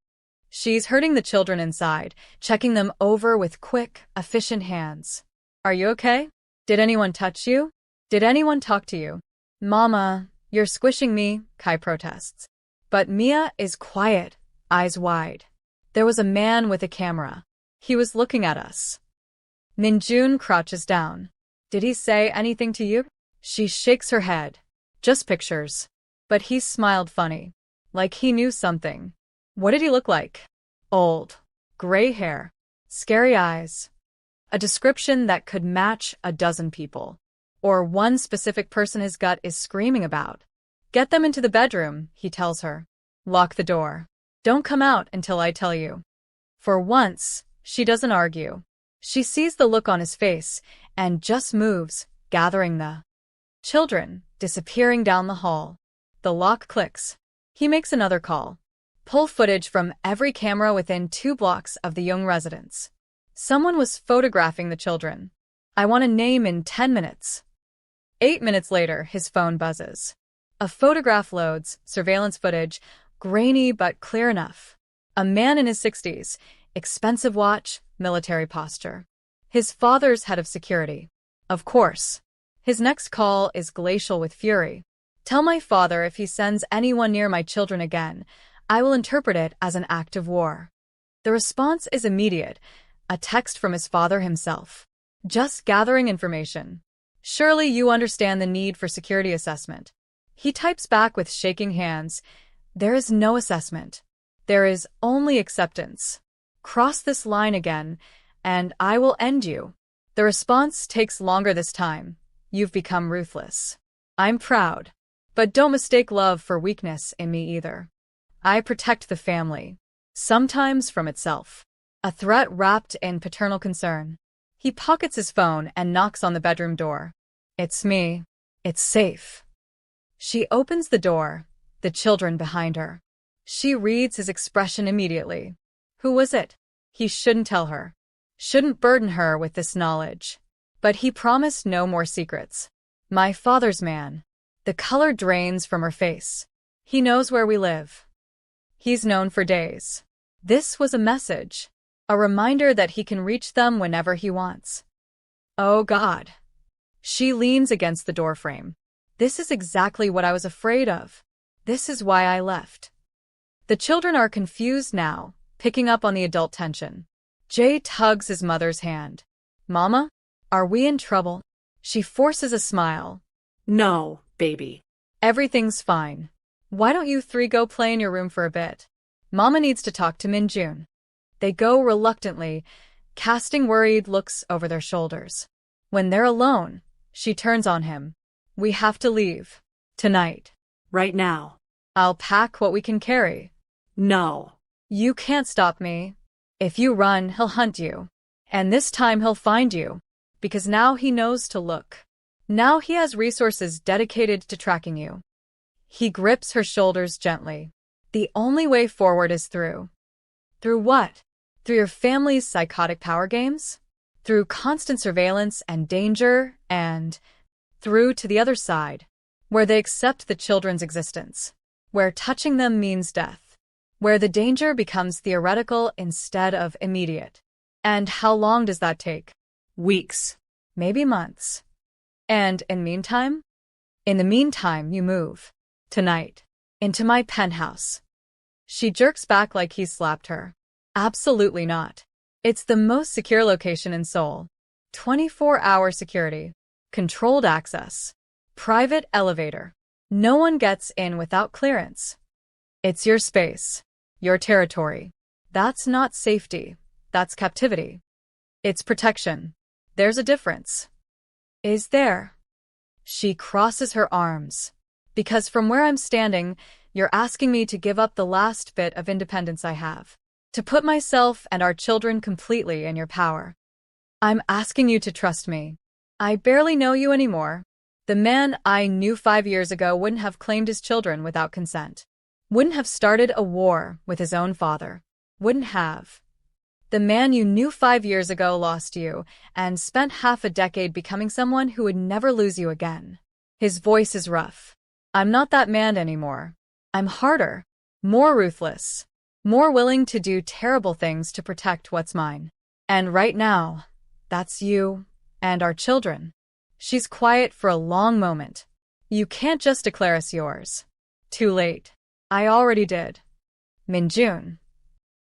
She's herding the children inside, checking them over with quick, efficient hands. Are you okay? Did anyone touch you? Did anyone talk to you? Mama, you're squishing me, Kai protests. But Mia is quiet, eyes wide. There was a man with a camera. He was looking at us. Minjun crouches down. Did he say anything to you? She shakes her head. Just pictures. But he smiled funny. Like he knew something. What did he look like? Old. Gray hair. Scary eyes. A description that could match a dozen people. Or one specific person his gut is screaming about. Get them into the bedroom, he tells her. Lock the door. Don't come out until I tell you. For once, she doesn't argue. She sees the look on his face and just moves, gathering the children, disappearing down the hall. The lock clicks. He makes another call. Pull footage from every camera within 2 blocks of the Jung residence. Someone was photographing the children. I want a name in 10 minutes. 8 minutes later, his phone buzzes. A photograph loads, surveillance footage, grainy but clear enough. A man in his 60s, expensive watch, military posture. His father's head of security. Of course. His next call is glacial with fury. Tell my father if he sends anyone near my children again, I will interpret it as an act of war. The response is immediate, a text from his father himself. Just gathering information. Surely you understand the need for security assessment. He types back with shaking hands. There is no assessment. There is only acceptance. Cross this line again, and I will end you. The The response takes longer this time. You've become ruthless. I'm proud. But don't mistake love for weakness in me either. I protect the family. Sometimes from itself. A threat wrapped in paternal concern. He pockets his phone and knocks on the bedroom door. It's me. It's safe. She opens the door, the children behind her. She reads his expression immediately. Who was it? He shouldn't tell her. Shouldn't burden her with this knowledge. But he promised no more secrets. My father's man. The color drains from her face. He knows where we live. He's known for days. This was a message. A reminder that he can reach them whenever he wants. Oh God. She leans against the doorframe. This is exactly what I was afraid of. This is why I left. The children are confused now, picking up on the adult tension. Jay tugs his mother's hand. Mama, are we in trouble? She forces a smile. No, baby. Everything's fine. Why don't you three go play in your room for a bit? Mama needs to talk to Minjun. They go reluctantly, casting worried looks over their shoulders. When they're alone, she turns on him. We have to leave. Tonight. Right now. I'll pack what we can carry. No. You can't stop me. If you run, he'll hunt you. And this time he'll find you. Because now he knows to look. Now he has resources dedicated to tracking you. He grips her shoulders gently. The only way forward is through. Through what? Through your family's psychotic power games? Through constant surveillance and danger, and through to the other side, where they accept the children's existence, where touching them means death, where the danger becomes theoretical instead of immediate. And how long does that take? Weeks. Maybe months. And in the meantime, you move. Tonight. Into my penthouse. She jerks back like he slapped her. Absolutely not. It's the most secure location in Seoul. 24-hour security. Controlled access. Private elevator. No one gets in without clearance. It's your space. Your territory. That's not safety. That's captivity. It's protection. There's a difference. Is there? She crosses her arms. Because from where I'm standing, you're asking me to give up the last bit of independence I have. To put myself and our children completely in your power. I'm asking you to trust me. I barely know you anymore. The man I knew 5 years ago wouldn't have claimed his children without consent. Wouldn't have started a war with his own father. Wouldn't have. The man you knew 5 years ago lost you and spent half a decade becoming someone who would never lose you again. His voice is rough. I'm not that man anymore. I'm harder, more ruthless, more willing to do terrible things to protect what's mine. And right now, that's you and our children. She's quiet for a long moment. You can't just declare us yours. Too late. I already did. Minjun.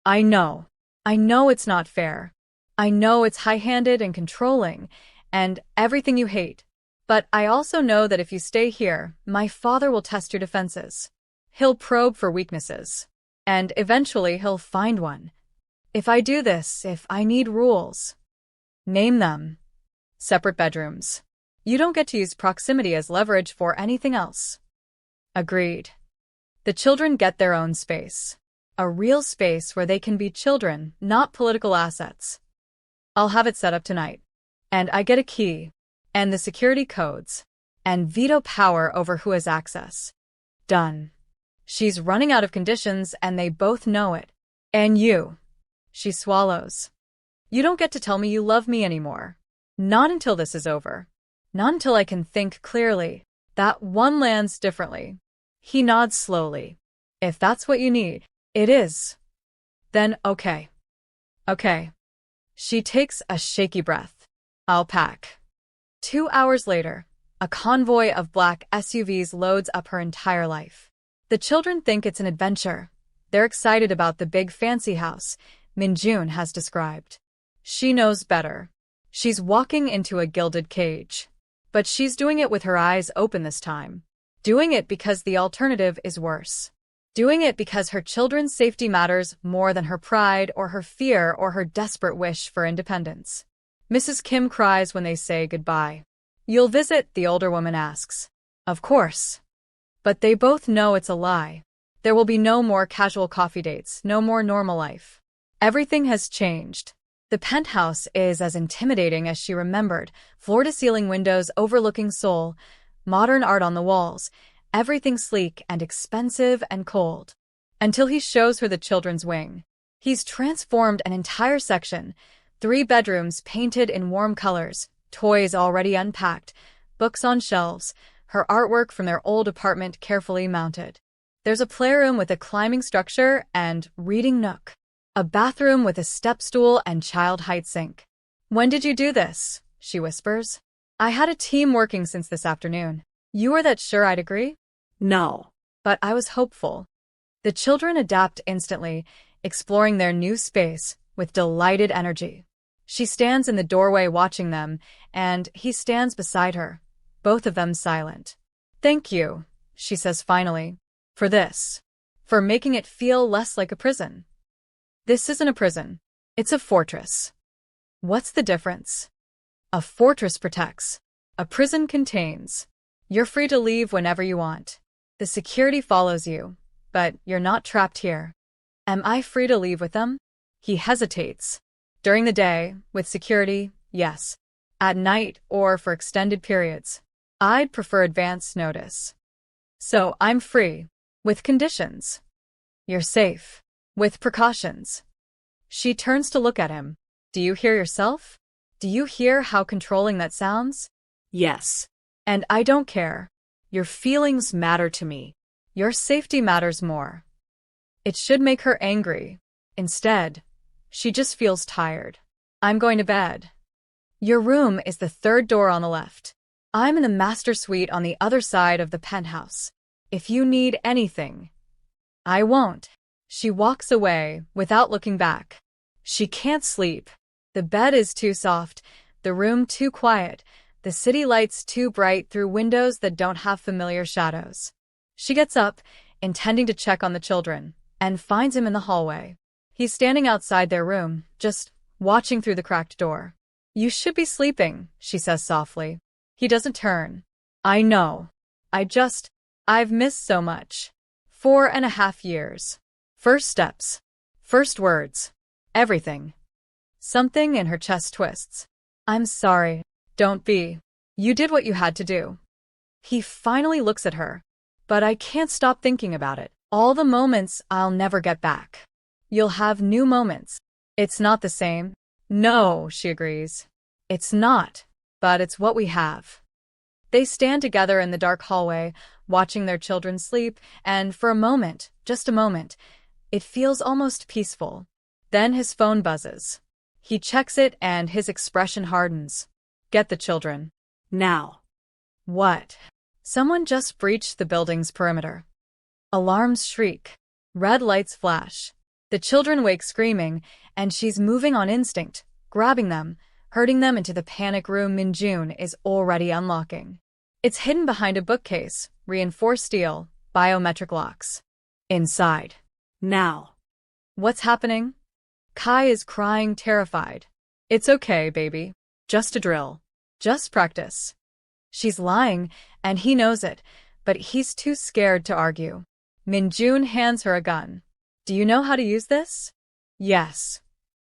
I know. I know it's not fair. I know it's high-handed and controlling, and everything you hate. But I also know that if you stay here, my father will test your defenses. He'll probe for weaknesses. And eventually he'll find one. If I do this, if I need rules. Name them. Separate bedrooms. You don't get to use proximity as leverage for anything else. Agreed. The children get their own space. A real space where they can be children, not political assets. I'll have it set up tonight. And I get a key. And the security codes. And veto power over who has access. Done. She's running out of conditions and they both know it. And you. She swallows. You don't get to tell me you love me anymore. Not until this is over. Not until I can think clearly. That one lands differently. He nods slowly. If that's what you need, it is. Then okay. Okay. She takes a shaky breath. I'll pack. 2 hours later, a convoy of black SUVs loads up her entire life. The children think it's an adventure. They're excited about the big fancy house Minjun has described. She knows better. She's walking into a gilded cage. But she's doing it with her eyes open this time. Doing it because the alternative is worse. Doing it because her children's safety matters more than her pride or her fear or her desperate wish for independence. Mrs. Kim cries when they say goodbye. You'll visit, the older woman asks. Of course. But they both know it's a lie. There will be no more casual coffee dates, no more normal life. Everything has changed. The penthouse is as intimidating as she remembered, floor-to-ceiling windows overlooking Seoul, modern art on the walls, everything sleek and expensive and cold. Until he shows her the children's wing. He's transformed an entire section, 3 bedrooms painted in warm colors, toys already unpacked, books on shelves, her artwork from their old apartment carefully mounted. There's a playroom with a climbing structure and reading nook. A bathroom with a step stool and child-height sink. When did you do this? She whispers. I had a team working since this afternoon. You were that sure I'd agree? No. But I was hopeful. The children adapt instantly, exploring their new space with delighted energy. She stands in the doorway watching them, and he stands beside her, both of them silent. Thank you, she says finally, for this. For making it feel less like a prison. This isn't a prison. It's a fortress. What's the difference? A fortress protects. A prison contains. You're free to leave whenever you want. The security follows you, but you're not trapped here. Am I free to leave with them? He hesitates. During the day, with security, yes. At night or for extended periods. I'd prefer advance notice. So I'm free. With conditions. You're safe. With precautions. She turns to look at him. Do you hear yourself? Do you hear how controlling that sounds? Yes. And I don't care. Your feelings matter to me. Your safety matters more. It should make her angry. Instead, she just feels tired. I'm going to bed. Your room is the 3rd door on the left. I'm in the master suite on the other side of the penthouse. If you need anything, I won't. She walks away without looking back. She can't sleep. The bed is too soft, the room too quiet, the city lights too bright through windows that don't have familiar shadows. She gets up, intending to check on the children, and finds him in the hallway. He's standing outside their room, just watching through the cracked door. You should be sleeping, she says softly. He doesn't turn. I know. I've missed so much. 4.5 years. First steps. First words. Everything. Something in her chest twists. I'm sorry. Don't be. You did what you had to do. He finally looks at her. But I can't stop thinking about it. All the moments I'll never get back. You'll have new moments. It's not the same. No, she agrees. It's not. But it's what we have. They stand together in the dark hallway, watching their children sleep, and for a moment, just a moment, it feels almost peaceful. Then his phone buzzes. He checks it and his expression hardens. Get the children. Now. What? Someone just breached the building's perimeter. Alarms shriek. Red lights flash. The children wake screaming, and she's moving on instinct, grabbing them, herding them into the panic room Minjun is already unlocking. It's hidden behind a bookcase, reinforced steel, biometric locks. Inside. Now. What's happening? Kai is crying, terrified. It's okay, baby. Just a drill. Just practice. She's lying, and he knows it, but he's too scared to argue. Minjun hands her a gun. Do you know how to use this? Yes.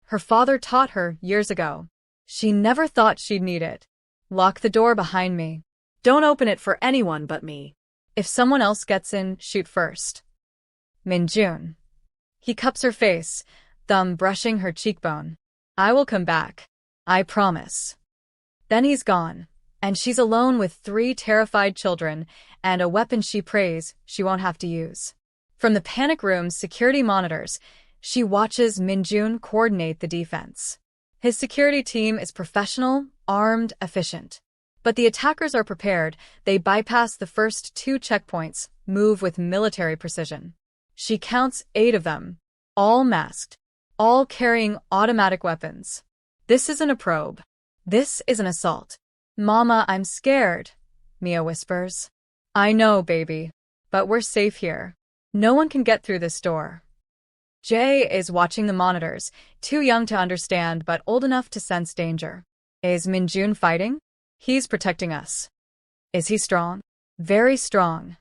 Her father taught her years ago. She never thought she'd need it. Lock the door behind me. Don't open it for anyone but me. If someone else gets in, shoot first. Minjun. He cups her face, thumb brushing her cheekbone. I will come back. I promise. Then he's gone, and she's alone with 3 terrified children and a weapon she prays she won't have to use. From the panic room's security monitors, she watches Minjun coordinate the defense. His security team is professional, armed, efficient. But the attackers are prepared. They bypass the first 2 checkpoints, move with military precision. She counts 8 of them, all masked, all carrying automatic weapons. This isn't a probe. This is an assault. Mama, I'm scared, Mia whispers. I know, baby. But we're safe here. No one can get through this door. Jay is watching the monitors, too young to understand but old enough to sense danger. Is Minjun fighting? He's protecting us. Is he strong? Very strong.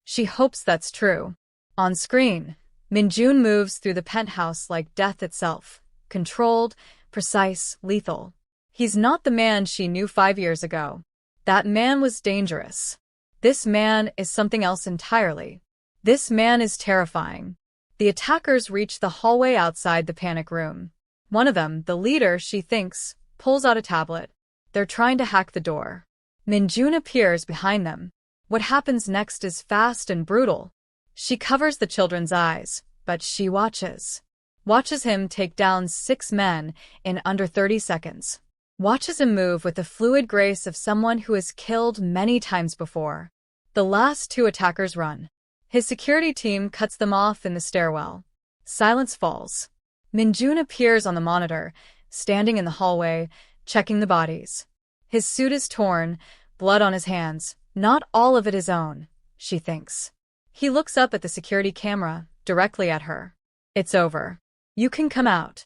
She hopes that's true. On screen, Minjun moves through the penthouse like death itself. Controlled, precise, lethal. He's not the man she knew 5 years ago. That man was dangerous. This man is something else entirely. This man is terrifying. The attackers reach the hallway outside the panic room. One of them, the leader, she thinks, pulls out a tablet. They're trying to hack the door. Minjun appears behind them. What happens next is fast and brutal. She covers the children's eyes, but she watches. Watches him take down 6 men in under 30 seconds. Watches him move with the fluid grace of someone who has killed many times before. The last 2 attackers run. His security team cuts them off in the stairwell. Silence falls. Minjun appears on the monitor, standing in the hallway, checking the bodies. His suit is torn, blood on his hands. Not all of it his own, she thinks. He looks up at the security camera, directly at her. It's over. You can come out.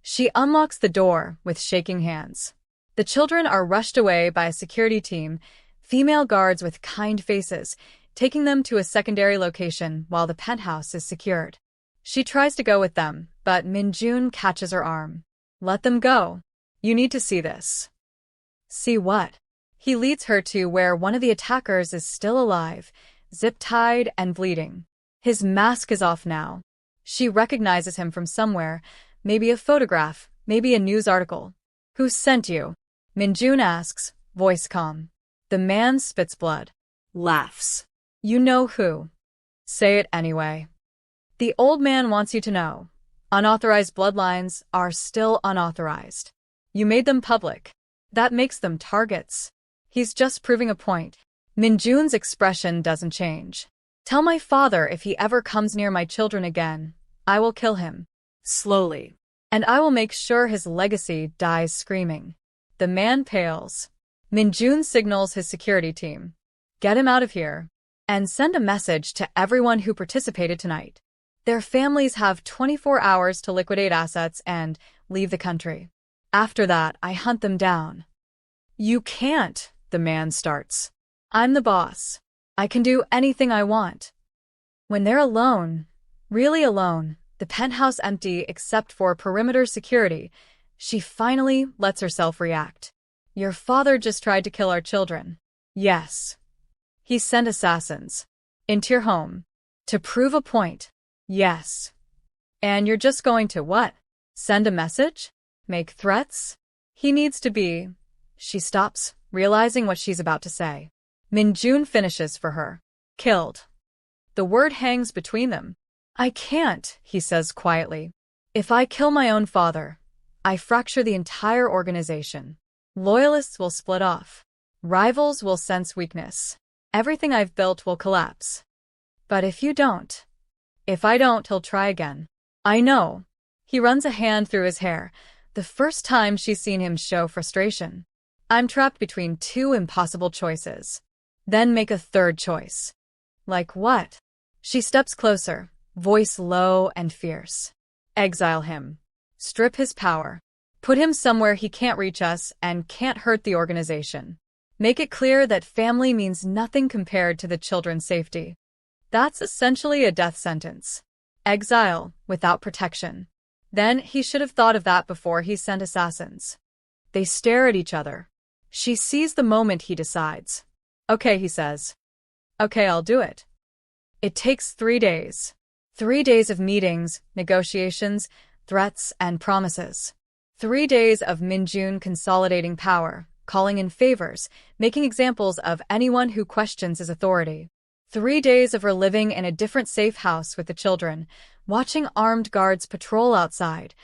She unlocks the door with shaking hands. The children are rushed away by a security team, female guards with kind faces, taking them to a secondary location while the penthouse is secured. She tries to go with them, but Minjun catches her arm. Let them go. You need to see this. See what? He leads her to where one of the attackers is still alive, zip-tied and bleeding. His mask is off now. She recognizes him from somewhere, maybe a photograph, maybe a news article. Who sent you? Minjun asks, voice calm. The man spits blood. Laughs. You know who. Say it anyway. The old man wants you to know. Unauthorized bloodlines are still unauthorized. You made them public. That makes them targets. He's just proving a point. Minjun's expression doesn't change. Tell my father if he ever comes near my children again, I will kill him. Slowly. And I will make sure his legacy dies screaming. The man pales. Minjun signals his security team. Get him out of here. And send a message to everyone who participated tonight. Their families have 24 hours to liquidate assets and leave the country. After that, I hunt them down. You can't, the man starts. I'm the boss. I can do anything I want. When they're alone, really alone, the penthouse empty except for perimeter security, she finally lets herself react. Your father just tried to kill our children. Yes. He sent assassins. Into your home. To prove a point. Yes. And you're just going to what? Send a message? Make threats? He needs to be. She stops, realizing what she's about to say. Minjun finishes for her. Killed. The word hangs between them. I can't, he says quietly. If I kill my own father, I fracture the entire organization. Loyalists will split off. Rivals will sense weakness. Everything I've built will collapse. But if you don't, if I don't, he'll try again. I know. He runs a hand through his hair, the first time she's seen him show frustration. I'm trapped between 2 impossible choices. Then make a third choice. Like what? She steps closer, voice low and fierce. Exile him. Strip his power. Put him somewhere he can't reach us and can't hurt the organization. Make it clear that family means nothing compared to the children's safety. That's essentially a death sentence. Exile, without protection. Then he should have thought of that before he sent assassins. They stare at each other. She sees the moment he decides. Okay, he says. Okay, I'll do it. It takes 3 days. 3 days of meetings, negotiations, threats, and promises. 3 days of Minjun consolidating power, calling in favors, making examples of anyone who questions his authority. 3 days of her living in a different safe house with the children, watching armed guards patrol outside,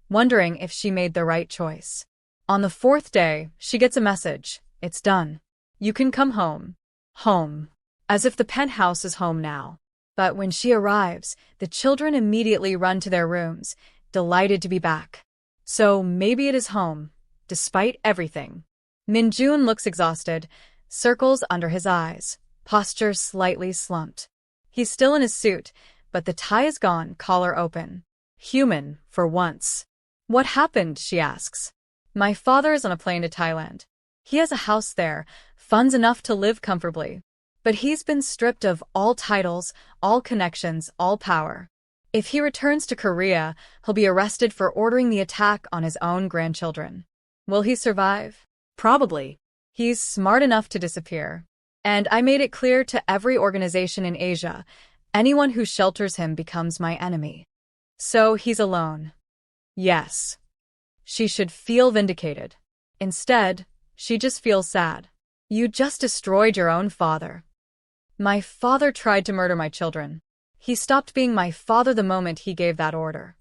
wondering if she made the right choice. On the 4th day, she gets a message. It's done. You can come home. Home. As if the penthouse is home now. But when she arrives, the children immediately run to their rooms, delighted to be back. So maybe it is home, despite everything. Minjun looks exhausted, circles under his eyes, posture slightly slumped. He's still in his suit, but the tie is gone, collar open. Human, for once. What happened, she asks. My father is on a plane to Thailand. He has a house there, funds enough to live comfortably. But he's been stripped of all titles, all connections, all power. If he returns to Korea, he'll be arrested for ordering the attack on his own grandchildren. Will he survive? Probably. He's smart enough to disappear. And I made it clear to every organization in Asia, anyone who shelters him becomes my enemy. So he's alone. Yes. She should feel vindicated. Instead, she just feels sad. You just destroyed your own father. My father tried to murder my children. He stopped being my father the moment he gave that order.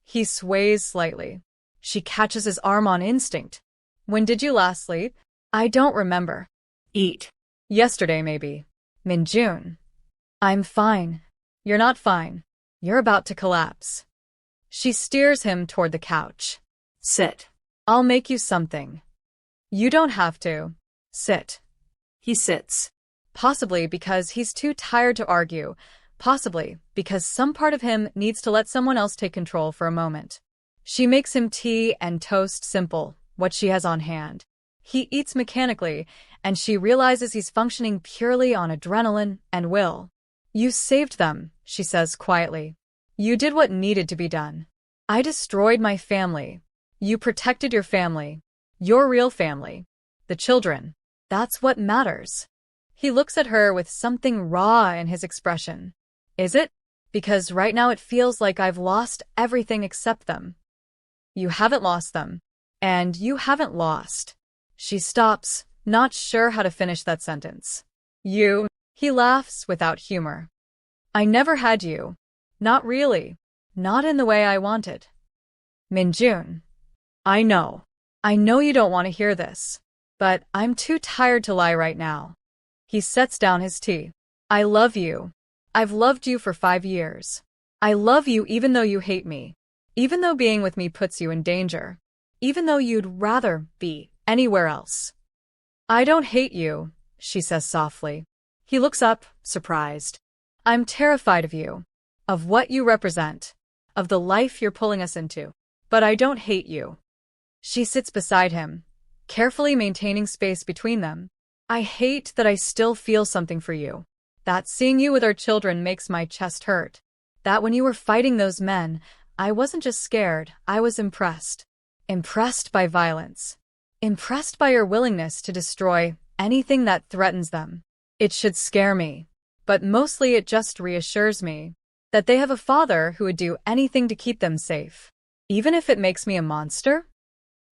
He sways slightly. She catches his arm on instinct. When did you last sleep? I don't remember. Eat. Yesterday, maybe. Min-June. I'm fine. You're not fine. You're about to collapse. She steers him toward the couch. Sit. I'll make you something. You don't have to. Sit. He sits. Possibly because he's too tired to argue. Possibly because some part of him needs to let someone else take control for a moment. She makes him tea and toast, simple, what she has on hand. He eats mechanically, and she realizes he's functioning purely on adrenaline and will. You saved them, she says quietly. You did what needed to be done. I destroyed my family. You protected your family. Your real family. The children. That's what matters. He looks at her with something raw in his expression. Is it? Because right now it feels like I've lost everything except them. You haven't lost them. And you haven't lost. She stops, not sure how to finish that sentence. You. He laughs without humor. I never had you. Not really. Not in the way I wanted. Min-June. I know. I know you don't want to hear this. But I'm too tired to lie right now. He sets down his tea. I love you. I've loved you for 5 years. I love you even though you hate me. Even though being with me puts you in danger. Even though you'd rather be anywhere else. I don't hate you, she says softly. He looks up, surprised. I'm terrified of you. Of what you represent. Of the life you're pulling us into. But I don't hate you. She sits beside him, carefully maintaining space between them. I hate that I still feel something for you. That seeing you with our children makes my chest hurt. That when you were fighting those men, I wasn't just scared, I was impressed. Impressed by violence. Impressed by your willingness to destroy anything that threatens them. It should scare me. But mostly it just reassures me that they have a father who would do anything to keep them safe. Even if it makes me a monster?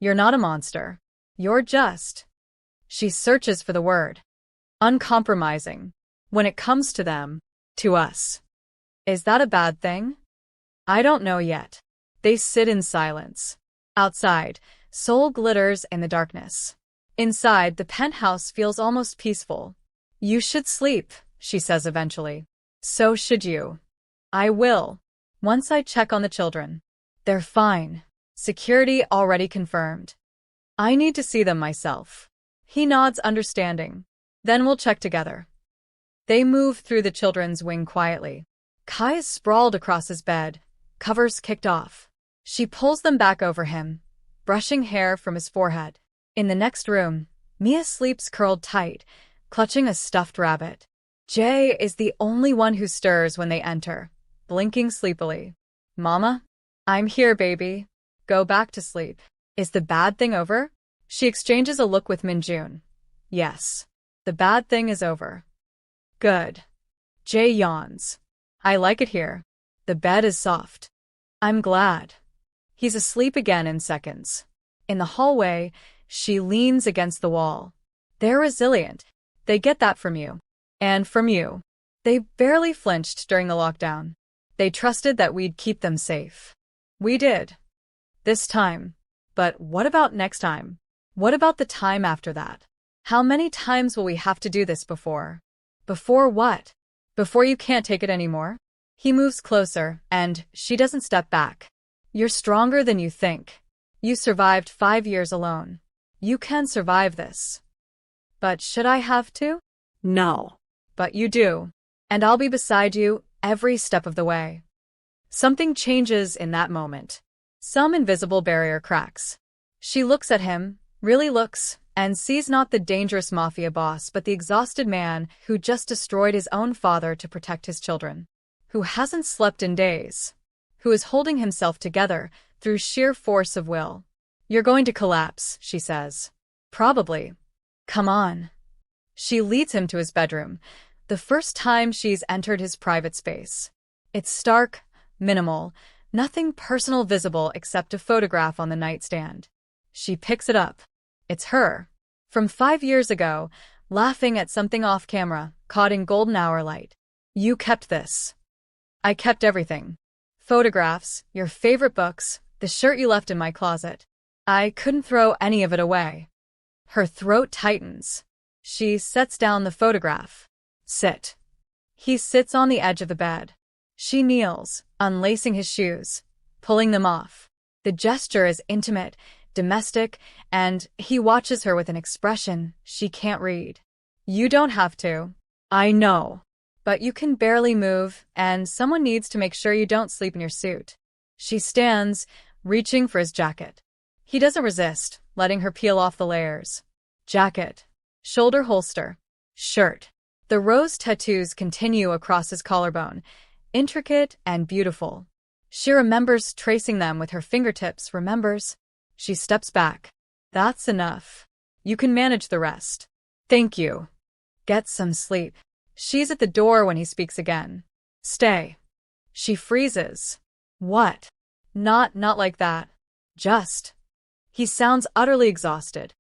You're not a monster. You're just. She searches for the word. Uncompromising. When it comes to them. To us. Is that a bad thing? I don't know yet. They sit in silence. Outside, Seoul glitters in the darkness. Inside, the penthouse feels almost peaceful. You should sleep, she says eventually. So should you. I will. Once I check on the children. They're fine. Security already confirmed. I need to see them myself. He nods understanding. Then we'll check together. They move through the children's wing quietly. Kai is sprawled across his bed, covers kicked off. She pulls them back over him, brushing hair from his forehead. In the next room, Mia sleeps curled tight, clutching a stuffed rabbit. Jay is the only one who stirs when they enter, blinking sleepily. Mama? I'm here, baby. Go back to sleep. Is the bad thing over? She exchanges a look with Min-June. Yes. The bad thing is over. Good. Jay yawns. I like it here. The bed is soft. I'm glad. He's asleep again in seconds. In the hallway, she leans against the wall. They're resilient. They get that from you. And from you. They barely flinched during the lockdown. They trusted that we'd keep them safe. We did. This time. But what about next time? What about the time after that? How many times will we have to do this before? Before what? Before you can't take it anymore? He moves closer, and she doesn't step back. You're stronger than you think. You survived 5 years alone. You can survive this. But should I have to? No. But you do. And I'll be beside you every step of the way. Something changes in that moment. Some invisible barrier cracks. She looks at him, really looks, and sees not the dangerous mafia boss but the exhausted man who just destroyed his own father to protect his children, who hasn't slept in days, who is holding himself together through sheer force of will. "You're going to collapse," she says. "Probably. Come on." She leads him to his bedroom, the first time she's entered his private space. It's stark, minimal, nothing personal visible except a photograph on the nightstand. She picks it up. It's her. From 5 years ago, laughing at something off camera, caught in golden hour light. "You kept this." "I kept everything. Photographs, your favorite books, the shirt you left in my closet. I couldn't throw any of it away." Her throat tightens. She sets down the photograph. "Sit." He sits on the edge of the bed. She kneels, unlacing his shoes, pulling them off. The gesture is intimate, domestic, and he watches her with an expression she can't read. "You don't have to. I know. But you can barely move, and someone needs to make sure you don't sleep in your suit." She stands, reaching for his jacket. He doesn't resist, letting her peel off the layers. Jacket. Shoulder holster. Shirt. The rose tattoos continue across his collarbone, intricate and beautiful. She remembers tracing them with her fingertips, remembers. She steps back. "That's enough. You can manage the rest." "Thank you." "Get some sleep." She's at the door when he speaks again. "Stay." She freezes. "What?" Not like that. Just." He sounds utterly exhausted.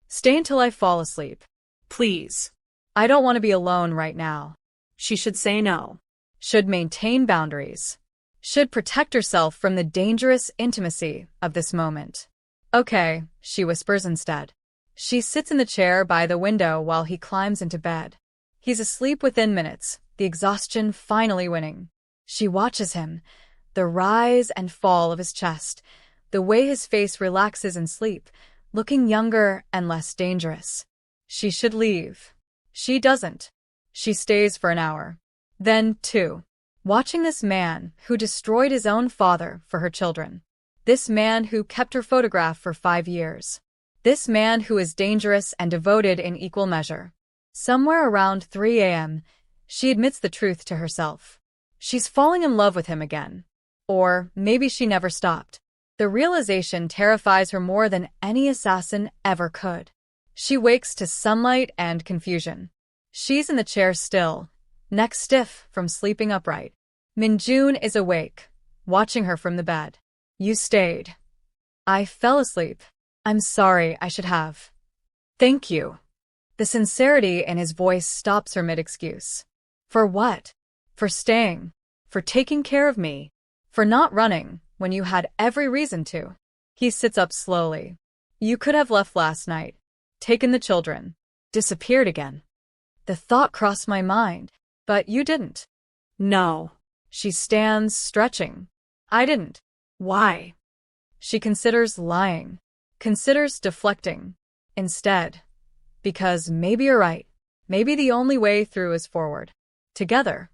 "Stay until I fall asleep." Please. "I don't want to be alone right now." She should say no. Should maintain boundaries. Should protect herself from the dangerous intimacy of this moment. "Okay," she whispers instead. She sits in the chair by the window while he climbs into bed. He's asleep within minutes, the exhaustion finally winning. She watches him, the rise and fall of his chest, the way his face relaxes in sleep, looking younger and less dangerous. She should leave. She doesn't. She stays for an hour. Then 2. Watching this man who destroyed his own father for her children. This man who kept her photograph for 5 years. This man who is dangerous and devoted in equal measure. Somewhere around 3 a.m., she admits the truth to herself. She's falling in love with him again. Or maybe she never stopped. The realization terrifies her more than any assassin ever could. She wakes to sunlight and confusion. She's in the chair still, neck stiff from sleeping upright. Min-jun is awake, watching her from the bed. "You stayed." "I fell asleep. I'm sorry, I should have." "Thank you." The sincerity in his voice stops her mid-excuse. "For what?" "For staying. For taking care of me. For not running when you had every reason to." He sits up slowly. "You could have left last night. Taken the children. Disappeared again." "The thought crossed my mind. But you didn't." No. She stands, stretching. "I didn't." Why? She considers lying. Considers deflecting. Instead. Because maybe you're right. Maybe the only way through is forward. Together.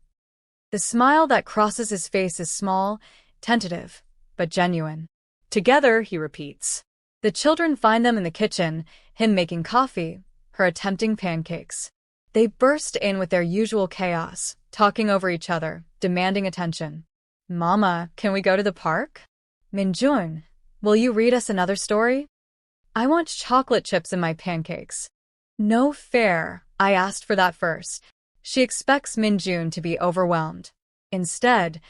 The smile that crosses his face is small, tentative, but genuine. "Together," he repeats. The children find them in the kitchen, him making coffee, her attempting pancakes. They burst in with their usual chaos, talking over each other, demanding attention. "Mama, can we go to the park?" "Min-jun, will you read us another story?" "I want chocolate chips in my pancakes." "No fair, I asked for that first." She expects Min-jun to be overwhelmed. Instead,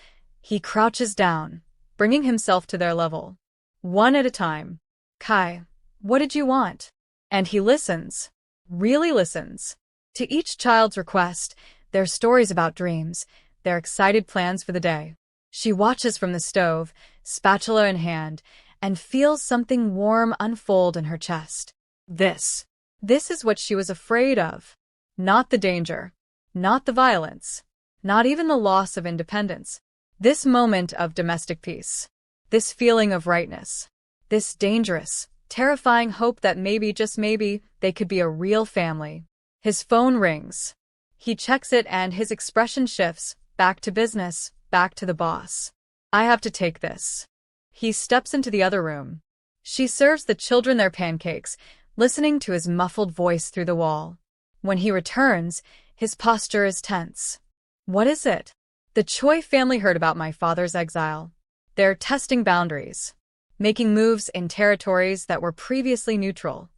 he crouches down, bringing himself to their level. One at a time. "Kai, what did you want?" And he listens. Really listens. To each child's request, their stories about dreams, their excited plans for the day. She watches from the stove, spatula in hand, and feels something warm unfold in her chest. This is what she was afraid of. Not the danger. Not the violence. Not even the loss of independence. This moment of domestic peace. This feeling of rightness. This dangerous, terrifying hope that maybe, just maybe, they could be a real family. His phone rings. He checks it and his expression shifts, back to business, back to the boss. "I have to take this." He steps into the other room. She serves the children their pancakes, listening to his muffled voice through the wall. When he returns, his posture is tense. What is it? The Choi family heard about my father's exile. They're testing boundaries, making moves in territories that were previously neutral.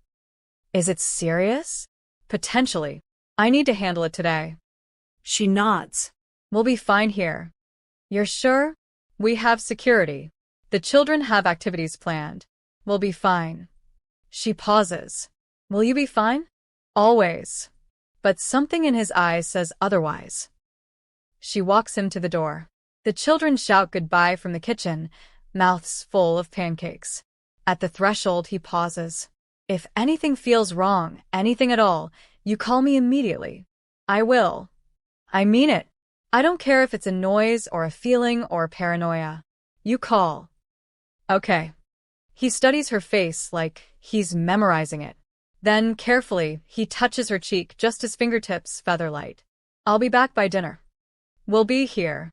Is it serious? Potentially. I need to handle it today. She nods. We'll be fine here. You're sure? We have security. The children have activities planned. We'll be fine. She pauses. Will you be fine? Always. But something in his eyes says otherwise. She walks him to the door. The children shout goodbye from the kitchen, mouths full of pancakes. At the threshold, he pauses. If anything feels wrong, anything at all, you call me immediately. I will. I mean it. I don't care if it's a noise or a feeling or paranoia. You call. Okay. He studies her face like he's memorizing it. Then, carefully, he touches her cheek, just his fingertips feather light. I'll be back by dinner. We'll be here.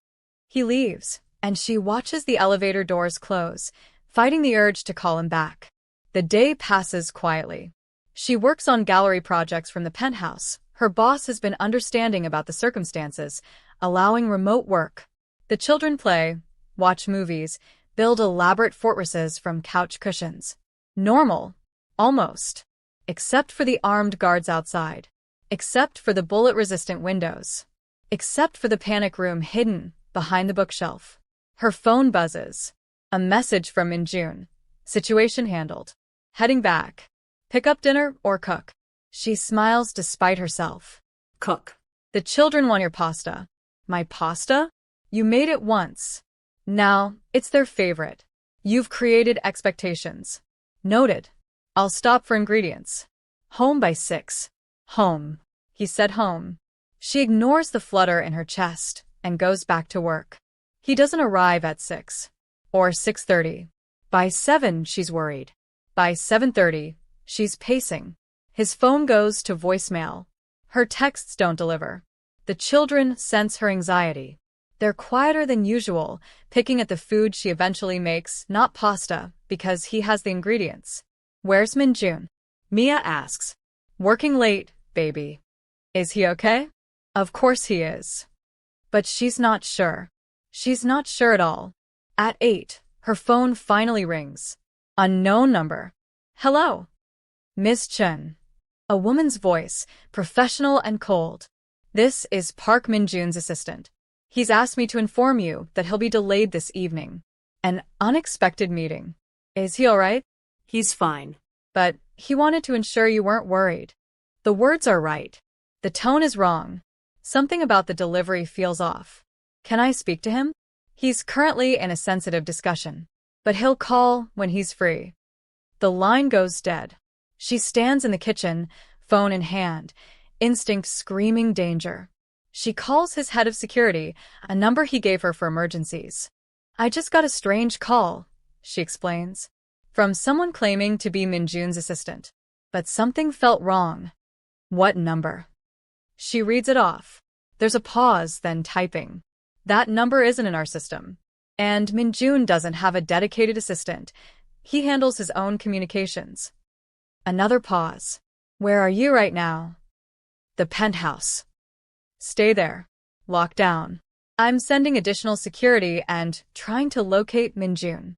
He leaves, and she watches the elevator doors close, fighting the urge to call him back. The day passes quietly. She works on gallery projects from the penthouse. Her boss has been understanding about the circumstances, allowing remote work. The children play, watch movies, build elaborate fortresses from couch cushions. Normal. Almost. Except for the armed guards outside. Except for the bullet-resistant windows. Except for the panic room hidden behind the bookshelf. Her phone buzzes. A message from Min-jun. Situation handled. Heading back. Pick up dinner or cook. She smiles despite herself. Cook. The children want your pasta. My pasta? You made it once. Now, it's their favorite. You've created expectations. Noted. I'll stop for ingredients. Home by 6. Home. He said home. She ignores the flutter in her chest and goes back to work. He doesn't arrive at 6. Or 6:30. By 7, she's worried. By 7:30, she's pacing. His phone goes to voicemail. Her texts don't deliver. The children sense her anxiety. They're quieter than usual, picking at the food she eventually makes, not pasta, because he has the ingredients. Where's Min-jun? Mia asks. Working late, baby. Is he okay? Of course he is. But she's not sure. She's not sure at all. At 8, her phone finally rings. Unknown number. Hello. Miss Chen. A woman's voice, professional and cold. This is Park Min-jun's assistant. He's asked me to inform you that he'll be delayed this evening. An unexpected meeting. Is he all right? He's fine. But he wanted to ensure you weren't worried. The words are right. The tone is wrong. Something about the delivery feels off. Can I speak to him? He's currently in a sensitive discussion. But he'll call when he's free. The line goes dead. She stands in the kitchen, phone in hand, instinct screaming danger. She calls his head of security, a number he gave her for emergencies. I just got a strange call, she explains, from someone claiming to be Min-jun's assistant. But something felt wrong. What number? She reads it off. There's a pause, then typing. That number isn't in our system. And Min-jun doesn't have a dedicated assistant. He handles his own communications. Another pause. Where are you right now? The penthouse. Stay there. Lock down. I'm sending additional security and trying to locate Min-jun.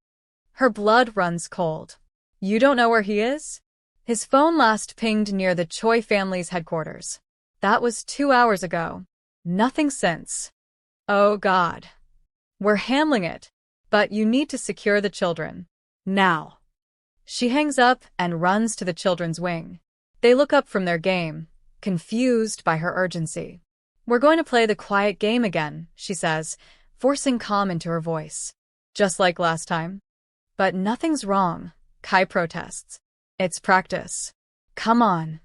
Her blood runs cold. You don't know where he is? His phone last pinged near the Choi family's headquarters. That was 2 hours ago. Nothing since. Oh God. We're handling it. But you need to secure the children. Now. She hangs up and runs to the children's wing. They look up from their game, confused by her urgency. We're going to play the quiet game again, she says, forcing calm into her voice. Just like last time. But nothing's wrong, Kai protests. It's practice. Come on.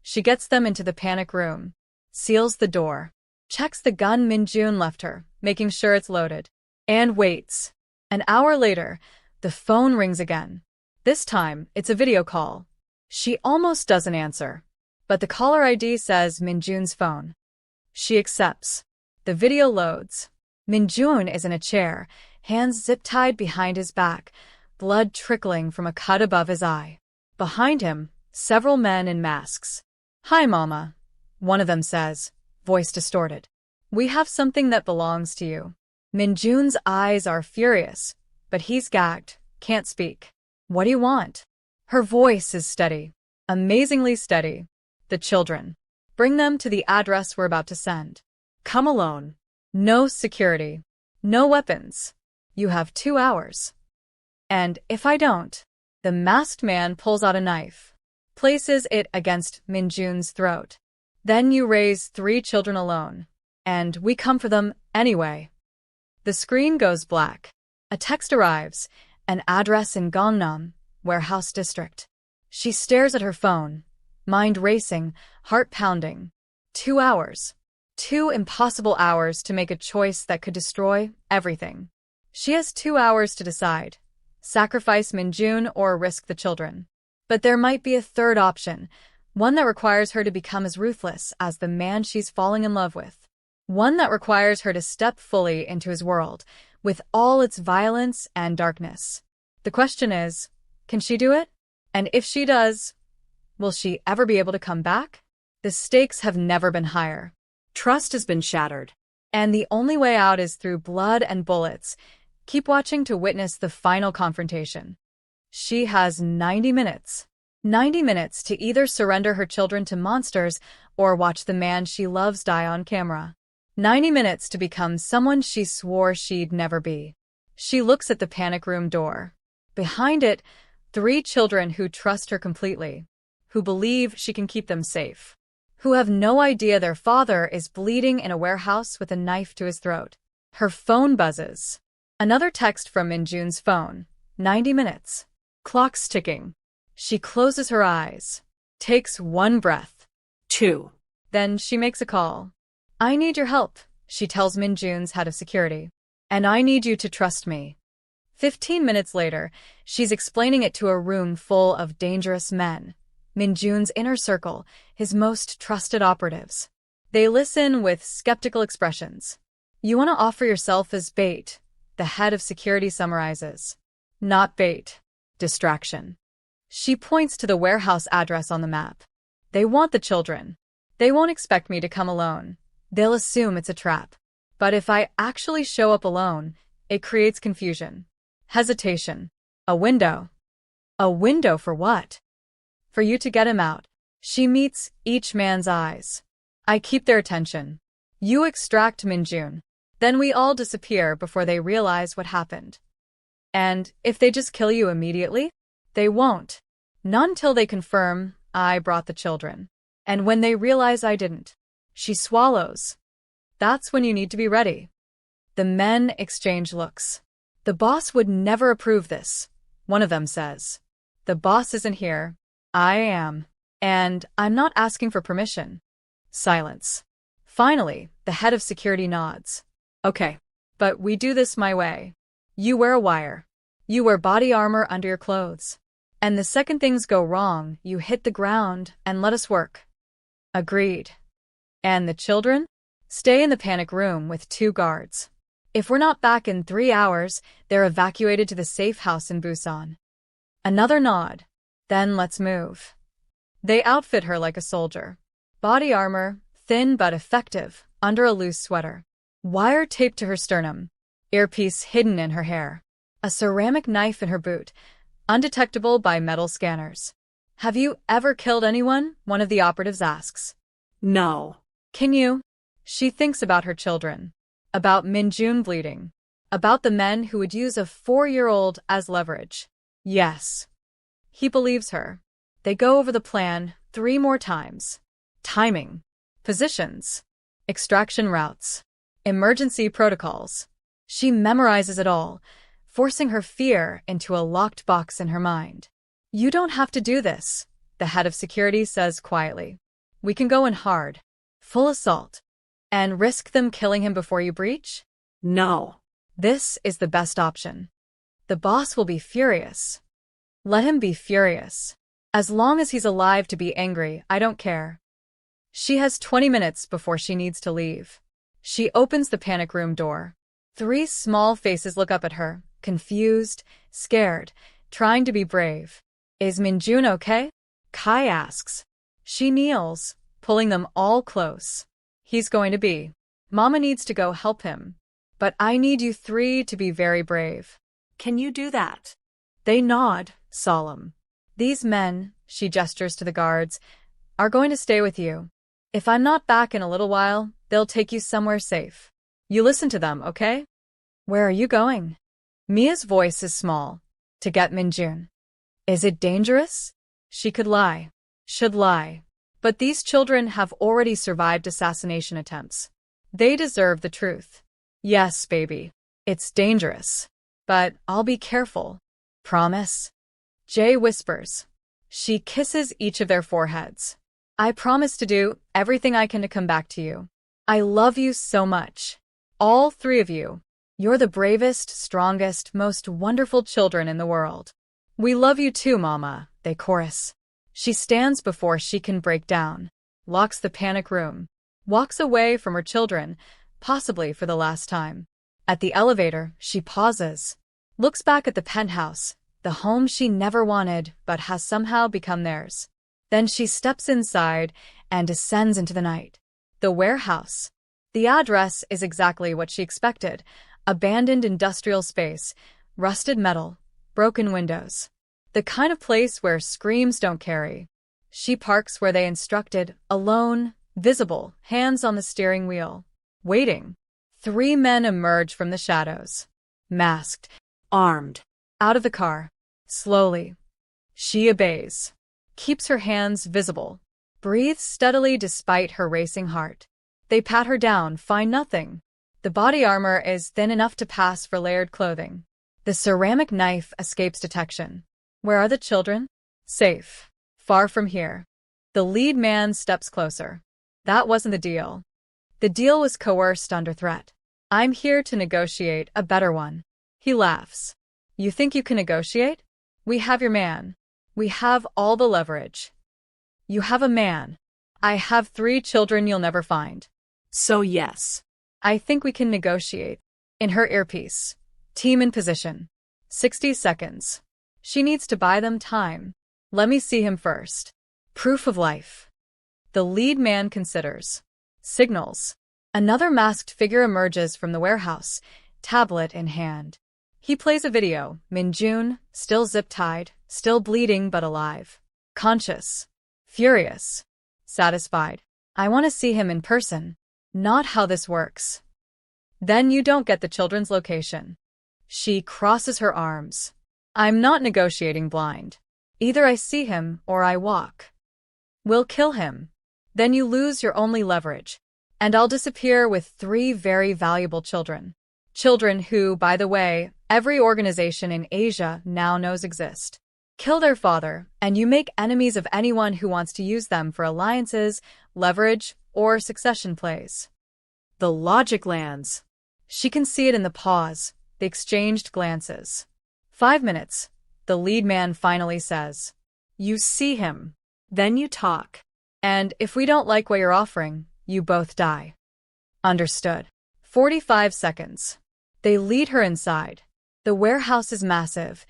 She gets them into the panic room, seals the door, checks the gun Min-jun left her, making sure it's loaded, and waits. An hour later, the phone rings again. This time, it's a video call. She almost doesn't answer, but the caller ID says Min-jun's phone. She accepts. The video loads. Min-jun is in a chair, hands zip-tied behind his back, blood trickling from a cut above his eye. Behind him, several men in masks. "Hi, Mama," one of them says, voice distorted. "We have something that belongs to you." Minjun's eyes are furious, but he's gagged, can't speak. "What do you want?" Her voice is steady, amazingly steady. "The children. Bring them to the address we're about to send. Come alone. No security. No weapons. You have 2 hours. And if I don't..." The masked man pulls out a knife, places it against Minjun's throat. "Then you raise 3 children alone. And we come for them anyway." The screen goes black. A text arrives, an address in Gangnam, warehouse district. She stares at her phone, mind racing, heart pounding. 2 hours. 2 impossible hours to make a choice that could destroy everything. She has 2 hours to decide. Sacrifice Minjun or risk the children. But there might be a third option, one that requires her to become as ruthless as the man she's falling in love with. One that requires her to step fully into his world, with all its violence and darkness. The question is, can she do it? And if she does, will she ever be able to come back? The stakes have never been higher. Trust has been shattered. And the only way out is through blood and bullets. Keep watching to witness the final confrontation. She has 90 minutes. 90 minutes to either surrender her children to monsters or watch the man she loves die on camera. 90 minutes to become someone she swore she'd never be. She looks at the panic room door. Behind it, 3 children who trust her completely, who believe she can keep them safe, who have no idea their father is bleeding in a warehouse with a knife to his throat. Her phone buzzes. Another text from Minjun's phone. 90 minutes. Clock's ticking. She closes her eyes, takes 1 breath. 2. Then she makes a call. "I need your help," she tells Minjun's head of security. "And I need you to trust me." 15 minutes later, she's explaining it to a room full of dangerous men. Minjun's inner circle, his most trusted operatives. They listen with skeptical expressions. "You want to offer yourself as bait," the head of security summarizes. "Not bait. Distraction." She points to the warehouse address on the map. "They want the children. They won't expect me to come alone. They'll assume it's a trap. But if I actually show up alone, it creates confusion. Hesitation. A window. A window for what? For you to get him out." She meets each man's eyes. "I keep their attention. You extract Minjun. Then we all disappear before they realize what happened. And if they just kill you immediately, they won't. Not until they confirm I brought the children. And when they realize I didn't." She swallows. "That's when you need to be ready." The men exchange looks. "The boss would never approve this," one of them says. "The boss isn't here. I am. And I'm not asking for permission." Silence. Finally, the head of security nods. "Okay. But we do this my way. You wear a wire. You wear body armor under your clothes. And the second things go wrong, you hit the ground and let us work." Agreed. "And the children? Stay in the panic room with 2 guards. If we're not back in 3 hours, they're evacuated to the safe house in Busan." Another nod. "Then let's move." They outfit her like a soldier. Body armor, thin but effective, under a loose sweater. Wire taped to her sternum. Earpiece hidden in her hair. A ceramic knife in her boot, undetectable by metal scanners. "Have you ever killed anyone?" one of the operatives asks. No. "Can you?" She thinks about her children. About Minjun bleeding. About the men who would use a 4-year-old as leverage. Yes. He believes her. They go over the plan 3 more times. Timing. Positions. Extraction routes. Emergency protocols. She memorizes it all, forcing her fear into a locked box in her mind. "You don't have to do this," the head of security says quietly. "We can go in hard. Full assault. And risk them killing him before you breach?" No. This is the best option. The boss will be furious. Let him be furious. As long as he's alive to be angry, I don't care. She has 20 minutes before she needs to leave. She opens the panic room door. 3 small faces look up at her, confused, scared, trying to be brave. Is Minjun okay? Kai asks. She kneels, pulling them all close. He's going to be. Mama needs to go help him. But I need you three to be very brave. Can you do that? They nod, solemn. These men, she gestures to the guards, are going to stay with you. If I'm not back in a little while, they'll take you somewhere safe. You listen to them, okay? Where are you going? Mia's voice is small. To get Minjun. Is it dangerous? She could lie. Should lie. But these children have already survived assassination attempts. They deserve the truth. Yes, baby. It's dangerous. But I'll be careful. Promise? Jay whispers. She kisses each of their foreheads. I promise to do everything I can to come back to you. I love you so much. All three of you. You're the bravest, strongest, most wonderful children in the world. We love you too, Mama, they chorus. She stands before she can break down, locks the panic room, walks away from her children, possibly for the last time. At the elevator, she pauses, looks back at the penthouse, the home she never wanted but has somehow become theirs. Then she steps inside and descends into the night. The warehouse. The address is exactly what she expected. Abandoned industrial space, rusted metal, broken windows. The kind of place where screams don't carry. She parks where they instructed, alone, visible, hands on the steering wheel. Waiting. 3 men emerge from the shadows. Masked. Armed. Out of the car. Slowly. She obeys. Keeps her hands visible. Breathes steadily despite her racing heart. They pat her down, find nothing. The body armor is thin enough to pass for layered clothing. The ceramic knife escapes detection. Where are the children? Safe. Far from here. The lead man steps closer. That wasn't the deal. The deal was coerced under threat. I'm here to negotiate a better one. He laughs. You think you can negotiate? We have your man. We have all the leverage. You have a man. I have 3 children you'll never find. So yes. I think we can negotiate. In her earpiece. Team in position. 60 seconds. She needs to buy them time. Let me see him first. Proof of life. The lead man considers. Signals. Another masked figure emerges from the warehouse, tablet in hand. He plays a video. Minjun, still zip-tied, still bleeding but alive. Conscious. Furious. Satisfied. I want to see him in person. Not how this works. Then you don't get the children's location. She crosses her arms. I'm not negotiating blind. Either I see him or I walk. We'll kill him. Then you lose your only leverage. And I'll disappear with 3 very valuable children. Children who, by the way, every organization in Asia now knows exist. Kill their father, and you make enemies of anyone who wants to use them for alliances, leverage, or succession plays. The logic lands. She can see it in the pause, the exchanged glances. 5 minutes. The lead man finally says. You see him. Then you talk. And if we don't like what you're offering, you both die. Understood. 45 seconds. They lead her inside. The warehouse is massive,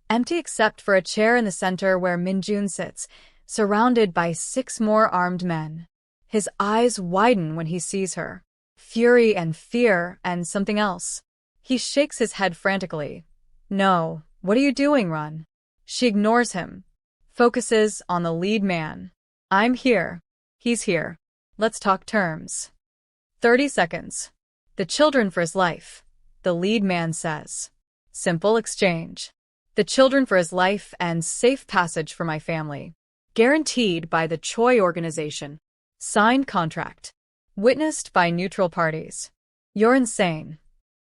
empty except for a chair in the center where Minjun sits, surrounded by 6 more armed men. His eyes widen when he sees her. Fury and fear and something else. He shakes his head frantically. No, what are you doing, Run? She ignores him. Focuses on the lead man. I'm here. He's here. Let's talk terms. 30 seconds. The children for his life, the lead man says. Simple exchange. The children for his life and safe passage for my family. Guaranteed by the Choi organization. Signed contract. Witnessed by neutral parties. You're insane.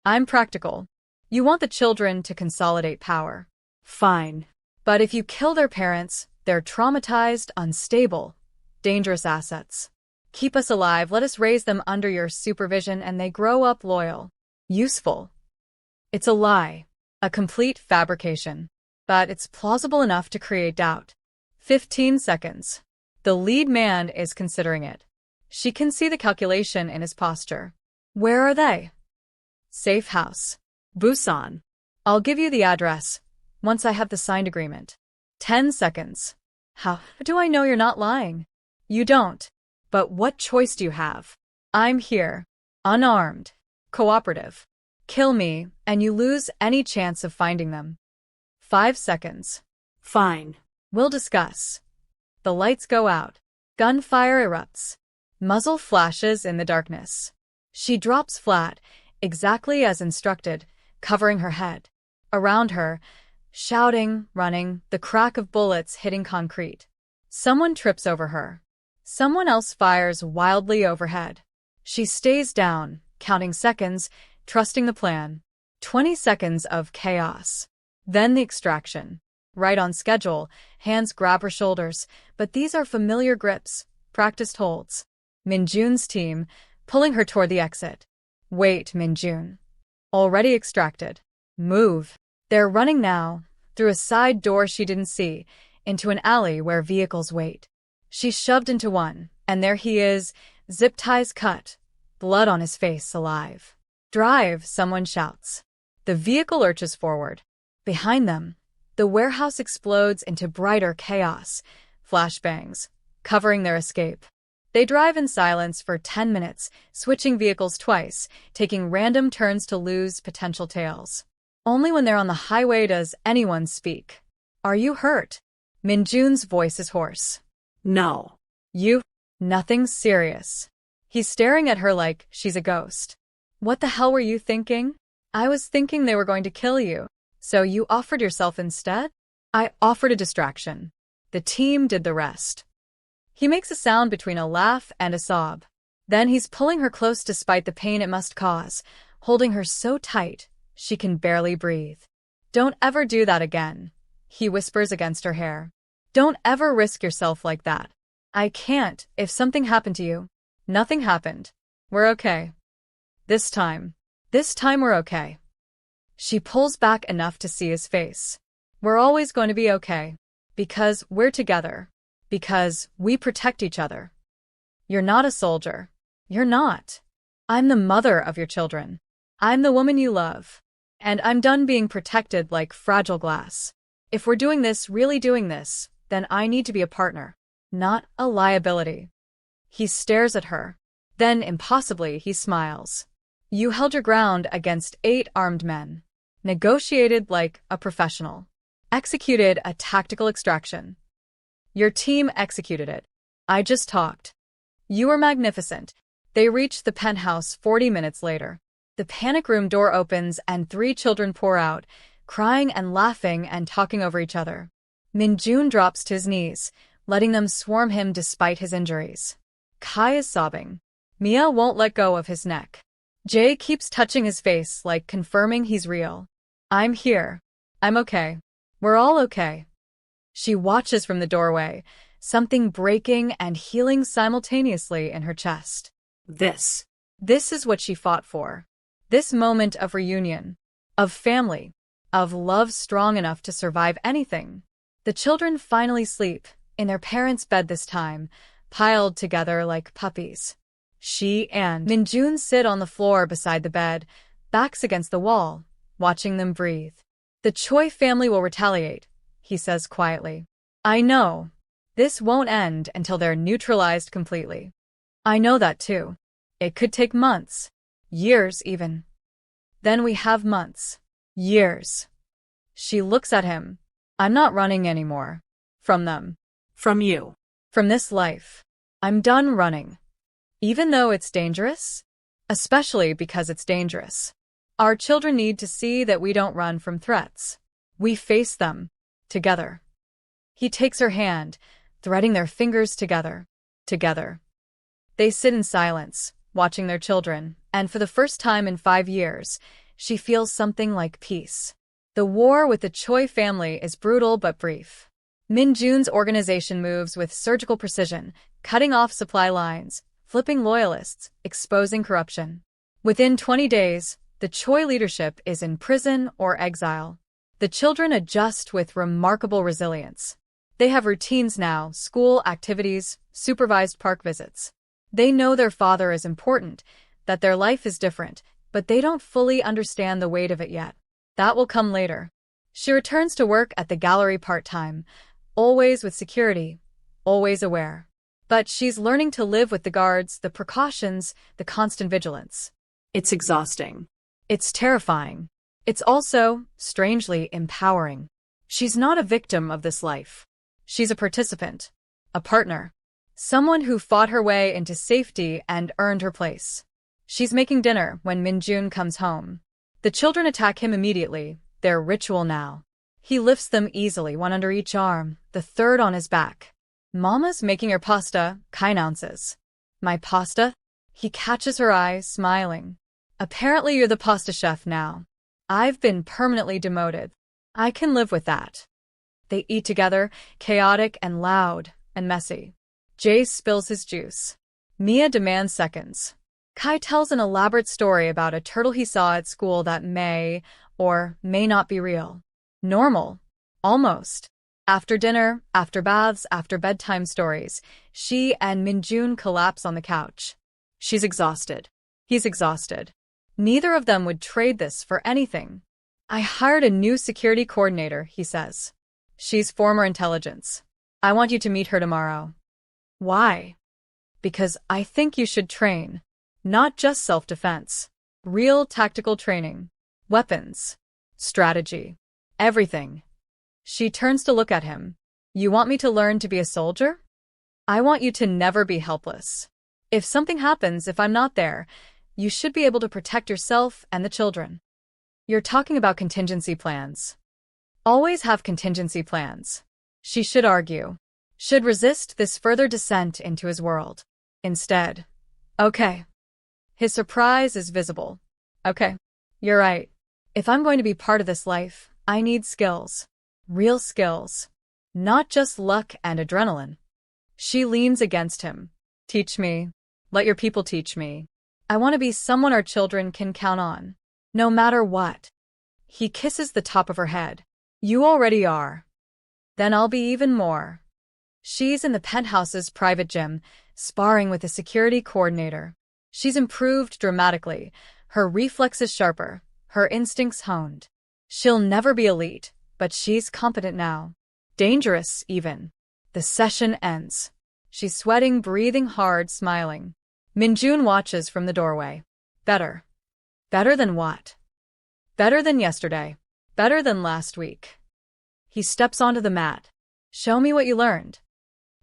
I'm practical. You want the children to consolidate power. Fine. But if you kill their parents, they're traumatized, unstable, dangerous assets. Keep us alive, let us raise them under your supervision and they grow up loyal. Useful. It's a lie. A complete fabrication. But it's plausible enough to create doubt. 15 seconds. The lead man is considering it. She can see the calculation in his posture. Where are they? Safe house. Busan. I'll give you the address. Once I have the signed agreement. 10 seconds. How do I know you're not lying? You don't. But what choice do you have? I'm here. Unarmed. Cooperative. Kill me, and you lose any chance of finding them. 5 seconds. Fine. We'll discuss. The lights go out. Gunfire erupts. Muzzle flashes in the darkness. She drops flat, exactly as instructed, covering her head. Around her, shouting, running, the crack of bullets hitting concrete. Someone trips over her. Someone else fires wildly overhead. She stays down, counting seconds, trusting the plan. 20 seconds of chaos. Then the extraction. Right on schedule, hands grab her shoulders, but these are familiar grips, practiced holds. Minjun's team, pulling her toward the exit. Wait, Minjun. Already extracted. Move. They're running now, through a side door she didn't see, into an alley where vehicles wait. She's shoved into one, and there he is, zip ties cut, blood on his face, alive. Drive, someone shouts. The vehicle lurches forward. Behind them, the warehouse explodes into brighter chaos, flashbangs, covering their escape. They drive in silence for 10 minutes, switching vehicles twice, taking random turns to lose potential tails. Only when they're on the highway does anyone speak. Are you hurt? Minjun's voice is hoarse. No. You? Nothing serious. He's staring at her like she's a ghost. What the hell were you thinking? I was thinking they were going to kill you. So you offered yourself instead? I offered a distraction. The team did the rest. He makes a sound between a laugh and a sob. Then he's pulling her close despite the pain it must cause, holding her so tight she can barely breathe. Don't ever do that again, he whispers against her hair. Don't ever risk yourself like that. I can't. If something happened to you. Nothing happened. We're okay. This time we're okay. She pulls back enough to see his face. We're always going to be okay. Because we're together. Because we protect each other. You're not a soldier. You're not. I'm the mother of your children. I'm the woman you love. And I'm done being protected like fragile glass. If we're doing this, really doing this, then I need to be a partner, not a liability. He stares at her. Then, impossibly, he smiles. You held your ground against 8 armed men. Negotiated like a professional. Executed a tactical extraction. Your team executed it. I just talked. You were magnificent. They reached the penthouse 40 minutes later. The panic room door opens and 3 children pour out, crying and laughing and talking over each other. Minjun drops to his knees, letting them swarm him despite his injuries. Kai is sobbing. Mia won't let go of his neck. Jay keeps touching his face like confirming he's real. I'm here. I'm okay. We're all okay. She watches from the doorway, something breaking and healing simultaneously in her chest. This is what she fought for. This moment of reunion, of family, of love strong enough to survive anything. The children finally sleep, in their parents' bed this time, piled together like puppies. She and Minjun sit on the floor beside the bed, backs against the wall, watching them breathe. The Choi family will retaliate, he says quietly. I know. This won't end until they're neutralized completely. I know that too. It could take months. Years even. Then we have months. Years. She looks at him. I'm not running anymore. From them. From you. From this life. I'm done running. Even though it's dangerous? Especially because it's dangerous. Our children need to see that we don't run from threats. We face them. Together. He takes her hand, threading their fingers together. Together. They sit in silence, watching their children, and for the first time in 5 years, she feels something like peace. The war with the Choi family is brutal but brief. Minjun's organization moves with surgical precision, cutting off supply lines, flipping loyalists, exposing corruption. Within 20 days, the Choi leadership is in prison or exile. The children adjust with remarkable resilience. They have routines now, school activities, supervised park visits. They know their father is important, that their life is different, but they don't fully understand the weight of it yet. That will come later. She returns to work at the gallery part-time, always with security, always aware. But she's learning to live with the guards, the precautions, the constant vigilance. It's exhausting. It's terrifying. It's also, strangely, empowering. She's not a victim of this life. She's a participant, a partner, someone who fought her way into safety and earned her place. She's making dinner when Minjun comes home. The children attack him immediately, their ritual now. He lifts them easily, one under each arm, the third on his back. Mama's making her pasta, kind ounces. My pasta? He catches her eye, smiling. Apparently you're the pasta chef now. I've been permanently demoted. I can live with that. They eat together, chaotic and loud and messy. Jace spills his juice. Mia demands seconds. Kai tells an elaborate story about a turtle he saw at school that may or may not be real. Normal. Almost. After dinner, after baths, after bedtime stories, she and Minjun collapse on the couch. She's exhausted. He's exhausted. Neither of them would trade this for anything. I hired a new security coordinator, he says. She's former intelligence. I want you to meet her tomorrow. Why? Because I think you should train. Not just self-defense. Real tactical training. Weapons. Strategy. Everything. She turns to look at him. You want me to learn to be a soldier? I want you to never be helpless. If something happens, if I'm not there, you should be able to protect yourself and the children. You're talking about contingency plans. Always have contingency plans. She should argue. Should resist this further descent into his world. Instead. Okay. His surprise is visible. Okay. You're right. If I'm going to be part of this life, I need skills. Real skills. Not just luck and adrenaline. She leans against him. Teach me. Let your people teach me. I want to be someone our children can count on. No matter what. He kisses the top of her head. You already are. Then I'll be even more. She's in the penthouse's private gym, sparring with a security coordinator. She's improved dramatically. Her reflexes sharper. Her instincts honed. She'll never be elite, but she's competent now. Dangerous, even. The session ends. She's sweating, breathing hard, smiling. Minjun watches from the doorway. Better. Better than what? Better than yesterday. Better than last week. He steps onto the mat. Show me what you learned.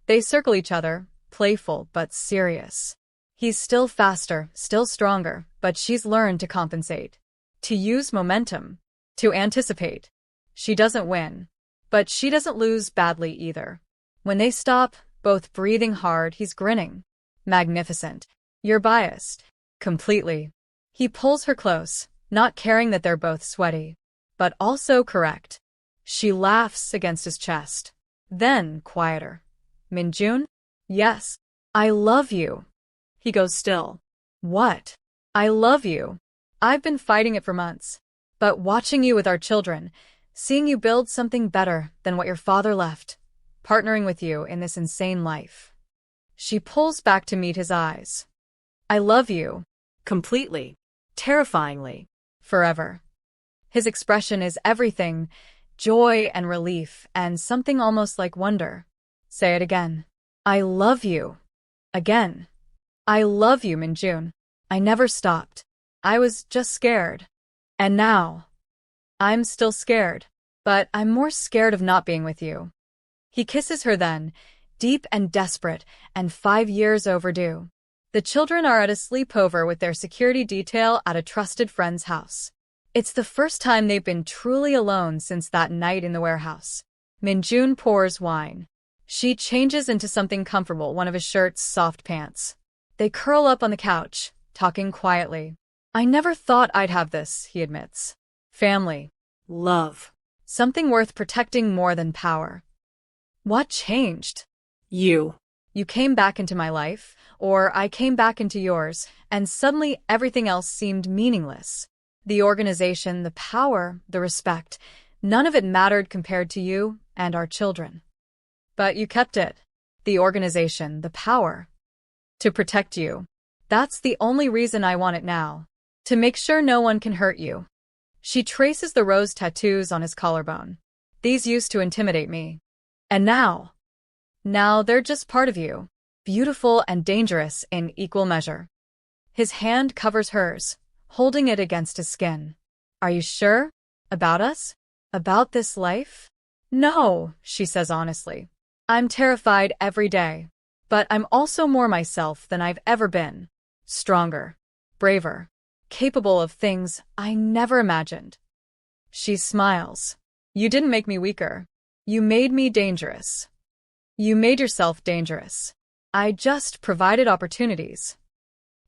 They circle each other, playful but serious. He's still faster, still stronger, but she's learned to compensate. To use momentum. To anticipate. She doesn't win. But she doesn't lose badly either. When they stop, both breathing hard, he's grinning. Magnificent. You're biased. Completely. He pulls her close, not caring that they're both sweaty. But also correct. She laughs against his chest. Then, quieter. Minjun? Yes. I love you. He goes still. What? I love you. I've been fighting it for months. But watching you with our children, seeing you build something better than what your father left, partnering with you in this insane life. She pulls back to meet his eyes. I love you. Completely. Terrifyingly. Forever. His expression is everything, joy and relief, and something almost like wonder. Say it again. I love you. Again. I love you, Minjun. I never stopped. I was just scared. And now. I'm still scared. But I'm more scared of not being with you. He kisses her then, deep and desperate, and 5 years overdue. The children are at a sleepover with their security detail at a trusted friend's house. It's the first time they've been truly alone since that night in the warehouse. Minjun pours wine. She changes into something comfortable, one of his shirt's soft pants. They curl up on the couch, talking quietly. I never thought I'd have this, he admits. Family. Love. Something worth protecting more than power. What changed? You. You came back into my life, or I came back into yours, and suddenly everything else seemed meaningless. The organization, the power, the respect, none of it mattered compared to you and our children. But you kept it. The organization, the power. To protect you. That's the only reason I want it now. To make sure no one can hurt you. She traces the rose tattoos on his collarbone. These used to intimidate me. And now they're just part of you. Beautiful and dangerous in equal measure. His hand covers hers, holding it against his skin. Are you sure? About us? About this life? No, she says honestly. I'm terrified every day. But I'm also more myself than I've ever been. Stronger. Braver. Capable of things I never imagined. She smiles. You didn't make me weaker. You made me dangerous. You made yourself dangerous. I just provided opportunities.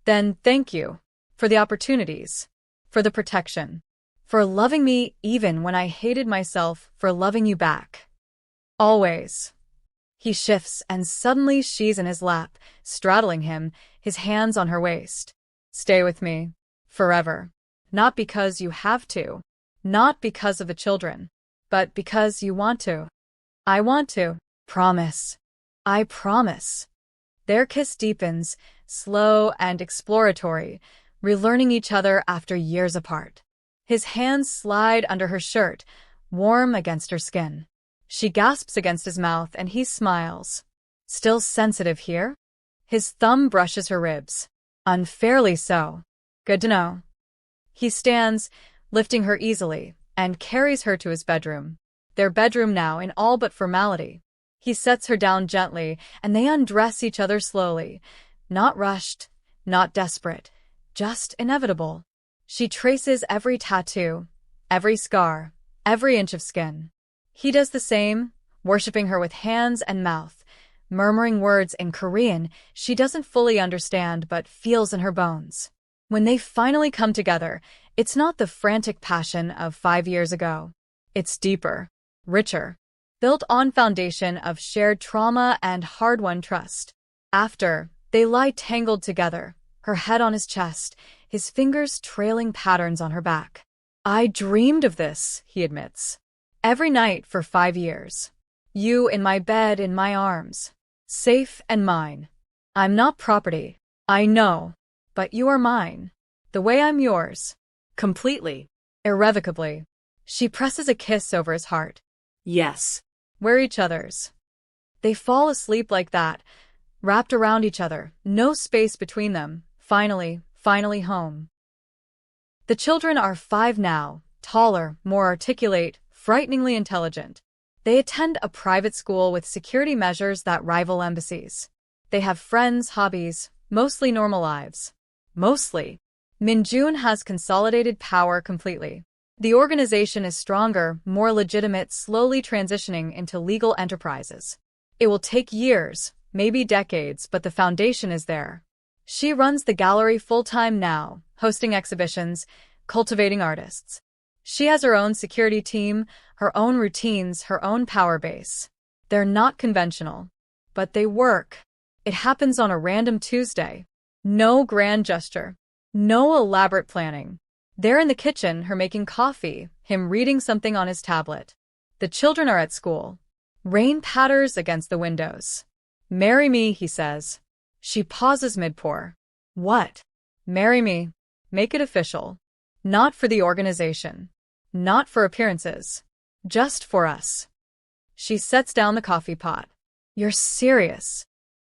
Then thank you. For the opportunities. For the protection. For loving me even when I hated myself for loving you back. Always. He shifts and suddenly she's in his lap, straddling him, his hands on her waist. Stay with me. Forever. Not because you have to. Not because of the children. But because you want to. I want to. Promise. I promise. Their kiss deepens, slow and exploratory, relearning each other after years apart. His hands slide under her shirt, warm against her skin. She gasps against his mouth and he smiles. Still sensitive here? His thumb brushes her ribs. Unfairly so. Good to know. He stands, lifting her easily, and carries her to his bedroom. Their bedroom now in all but formality. He sets her down gently, and they undress each other slowly. Not rushed, not desperate, just inevitable. She traces every tattoo, every scar, every inch of skin. He does the same, worshipping her with hands and mouth, murmuring words in Korean she doesn't fully understand but feels in her bones. When they finally come together, it's not the frantic passion of 5 years ago. It's deeper, richer, built on foundation of shared trauma and hard-won trust. After, they lie tangled together, her head on his chest, his fingers trailing patterns on her back. I dreamed of this, he admits. Every night for 5 years. You in my bed, in my arms. Safe and mine. I'm not property. I know. But you are mine. The way I'm yours. Completely. Irrevocably. She presses a kiss over his heart. Yes. We're each other's. They fall asleep like that, wrapped around each other, no space between them, finally home. The children are 5 now, taller, more articulate, frighteningly intelligent. They attend a private school with security measures that rival embassies. They have friends, hobbies, mostly normal lives. Mostly. Minjun has consolidated power completely. The organization is stronger, more legitimate, slowly transitioning into legal enterprises. It will take years, maybe decades, but the foundation is there. She runs the gallery full-time now, hosting exhibitions, cultivating artists. She has her own security team, her own routines, her own power base. They're not conventional, but they work. It happens on a random Tuesday. No grand gesture. No elaborate planning. They're in the kitchen, her making coffee, him reading something on his tablet. The children are at school. Rain patters against the windows. Marry me, he says. She pauses mid-pour. What? Marry me. Make it official. Not for the organization. Not for appearances. Just for us. She sets down the coffee pot. You're serious.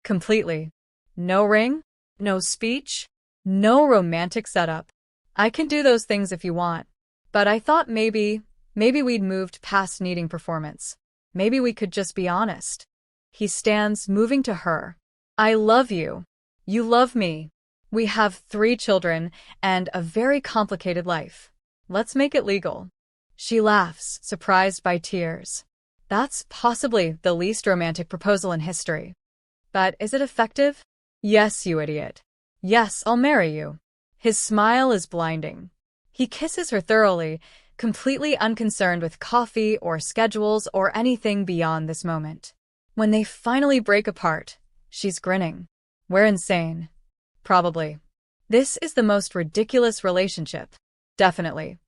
Completely. No ring? No speech? No romantic setup. I can do those things if you want. But I thought maybe we'd moved past needing performance. Maybe we could just be honest. He stands, moving to her. I love you. You love me. We have 3 children and a very complicated life. Let's make it legal. She laughs, surprised by tears. That's possibly the least romantic proposal in history. But is it effective? Yes, you idiot. Yes, I'll marry you. His smile is blinding. He kisses her thoroughly, completely unconcerned with coffee or schedules or anything beyond this moment. When they finally break apart, she's grinning. We're insane. Probably. This is the most ridiculous relationship. Definitely.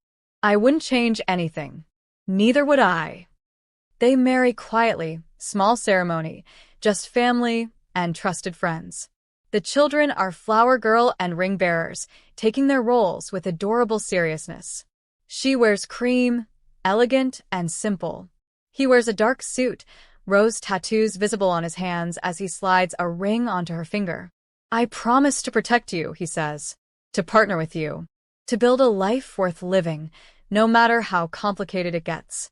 I wouldn't change anything. Neither would I. They marry quietly, small ceremony, just family and trusted friends. The children are flower girl and ring bearers, taking their roles with adorable seriousness. She wears cream, elegant and simple. He wears a dark suit, rose tattoos visible on his hands as he slides a ring onto her finger. I promise to protect you, he says, to partner with you, to build a life worth living, no matter how complicated it gets.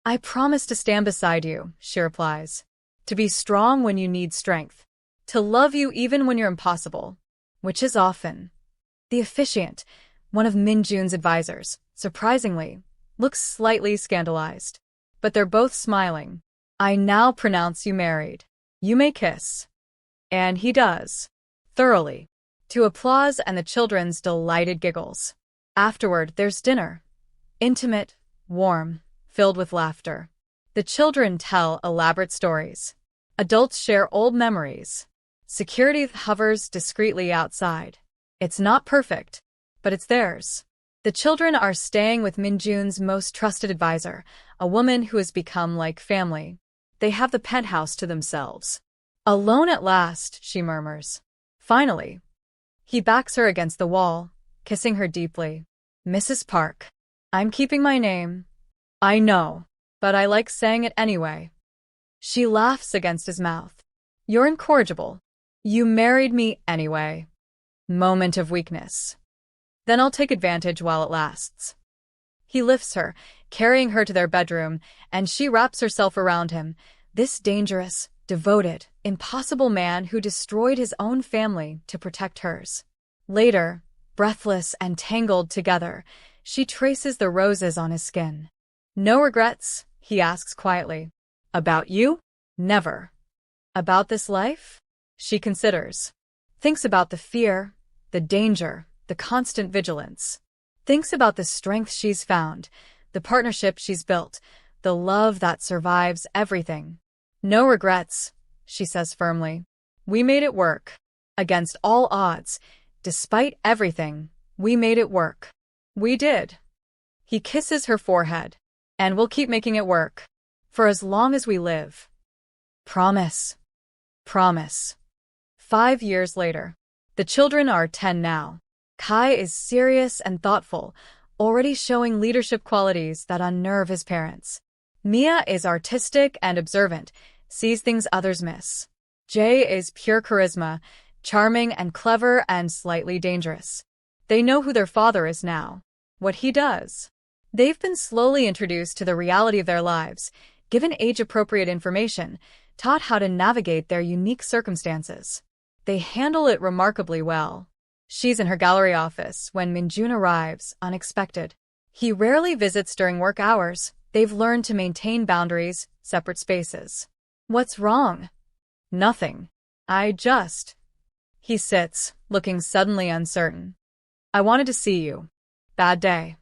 I promise to stand beside you, she replies, to be strong when you need strength, to love you even when you're impossible, which is often. The officiant, one of Min Jun's advisors, surprisingly, looks slightly scandalized. But they're both smiling. I now pronounce you married. You may kiss. And he does. Thoroughly. To applause and the children's delighted giggles. Afterward, there's dinner. Intimate, warm, filled with laughter. The children tell elaborate stories. Adults share old memories. Security hovers discreetly outside. It's not perfect, but it's theirs. The children are staying with Min Jun's most trusted advisor, a woman who has become like family. They have the penthouse to themselves. Alone at last, she murmurs. Finally. He backs her against the wall, kissing her deeply. Mrs. Park. I'm keeping my name. I know, but I like saying it anyway. She laughs against his mouth. You're incorrigible. You married me anyway. Moment of weakness. Then I'll take advantage while it lasts. He lifts her, carrying her to their bedroom, and she wraps herself around him, this dangerous, devoted, impossible man who destroyed his own family to protect hers. Later, breathless and tangled together, she traces the roses on his skin. No regrets, he asks quietly. About you? Never. About this life? She considers. Thinks about the fear, the danger, the constant vigilance. Thinks about the strength she's found, the partnership she's built, the love that survives everything. No regrets, she says firmly. We made it work. Against all odds, despite everything, we made it work. We did. He kisses her forehead. And we'll keep making it work. For as long as we live. Promise. Promise. 5 years later. The children are 10 now. Kai is serious and thoughtful, already showing leadership qualities that unnerve his parents. Mia is artistic and observant, sees things others miss. Jay is pure charisma, charming and clever and slightly dangerous. They know who their father is now, what he does. They've been slowly introduced to the reality of their lives, given age-appropriate information, taught how to navigate their unique circumstances. They handle it remarkably well. She's in her gallery office when Min Jun arrives, unexpected. He rarely visits during work hours. They've learned to maintain boundaries, separate spaces. What's wrong? Nothing. He sits, looking suddenly uncertain. I wanted to see you. Bad day.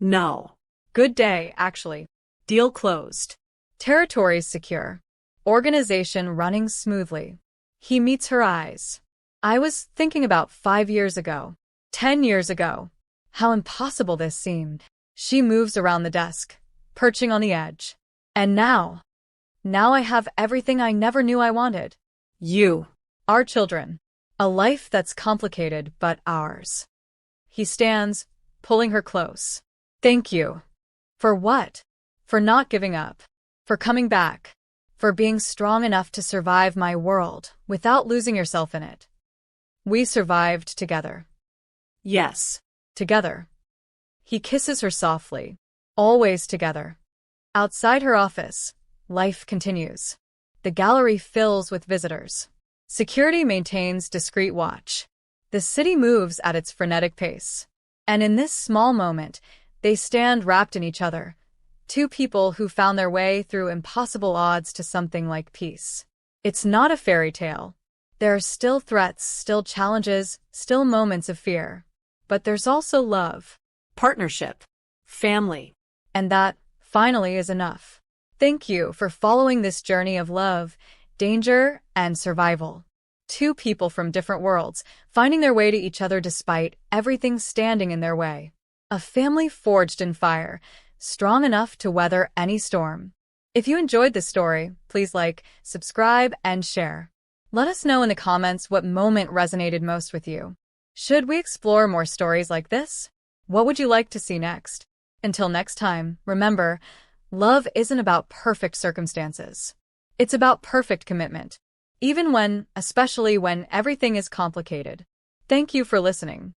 No. Good day, actually. Deal closed. Territories secure. Organization running smoothly. He meets her eyes. I was thinking about 5 years ago. 10 years ago. How impossible this seemed. She moves around the desk, perching on the edge. And now I have everything I never knew I wanted. You. Our children. A life that's complicated, but ours. He stands, pulling her close. Thank you. For what? For not giving up. For coming back. For being strong enough to survive my world without losing yourself in it. We survived together. Yes. Together. He kisses her softly. Always together. Outside her office, life continues. The gallery fills with visitors. Security maintains discreet watch. The city moves at its frenetic pace. And in this small moment, they stand wrapped in each other. Two people who found their way through impossible odds to something like peace. It's not a fairy tale. There are still threats, still challenges, still moments of fear. But there's also love. Partnership. Family. And that, finally, is enough. Thank you for following this journey of love, danger, and survival. Two people from different worlds, finding their way to each other despite everything standing in their way. A family forged in fire, strong enough to weather any storm. If you enjoyed this story, please like, subscribe, and share. Let us know in the comments what moment resonated most with you. Should we explore more stories like this? What would you like to see next? Until next time, remember, love isn't about perfect circumstances. It's about perfect commitment. Especially when everything is complicated. Thank you for listening.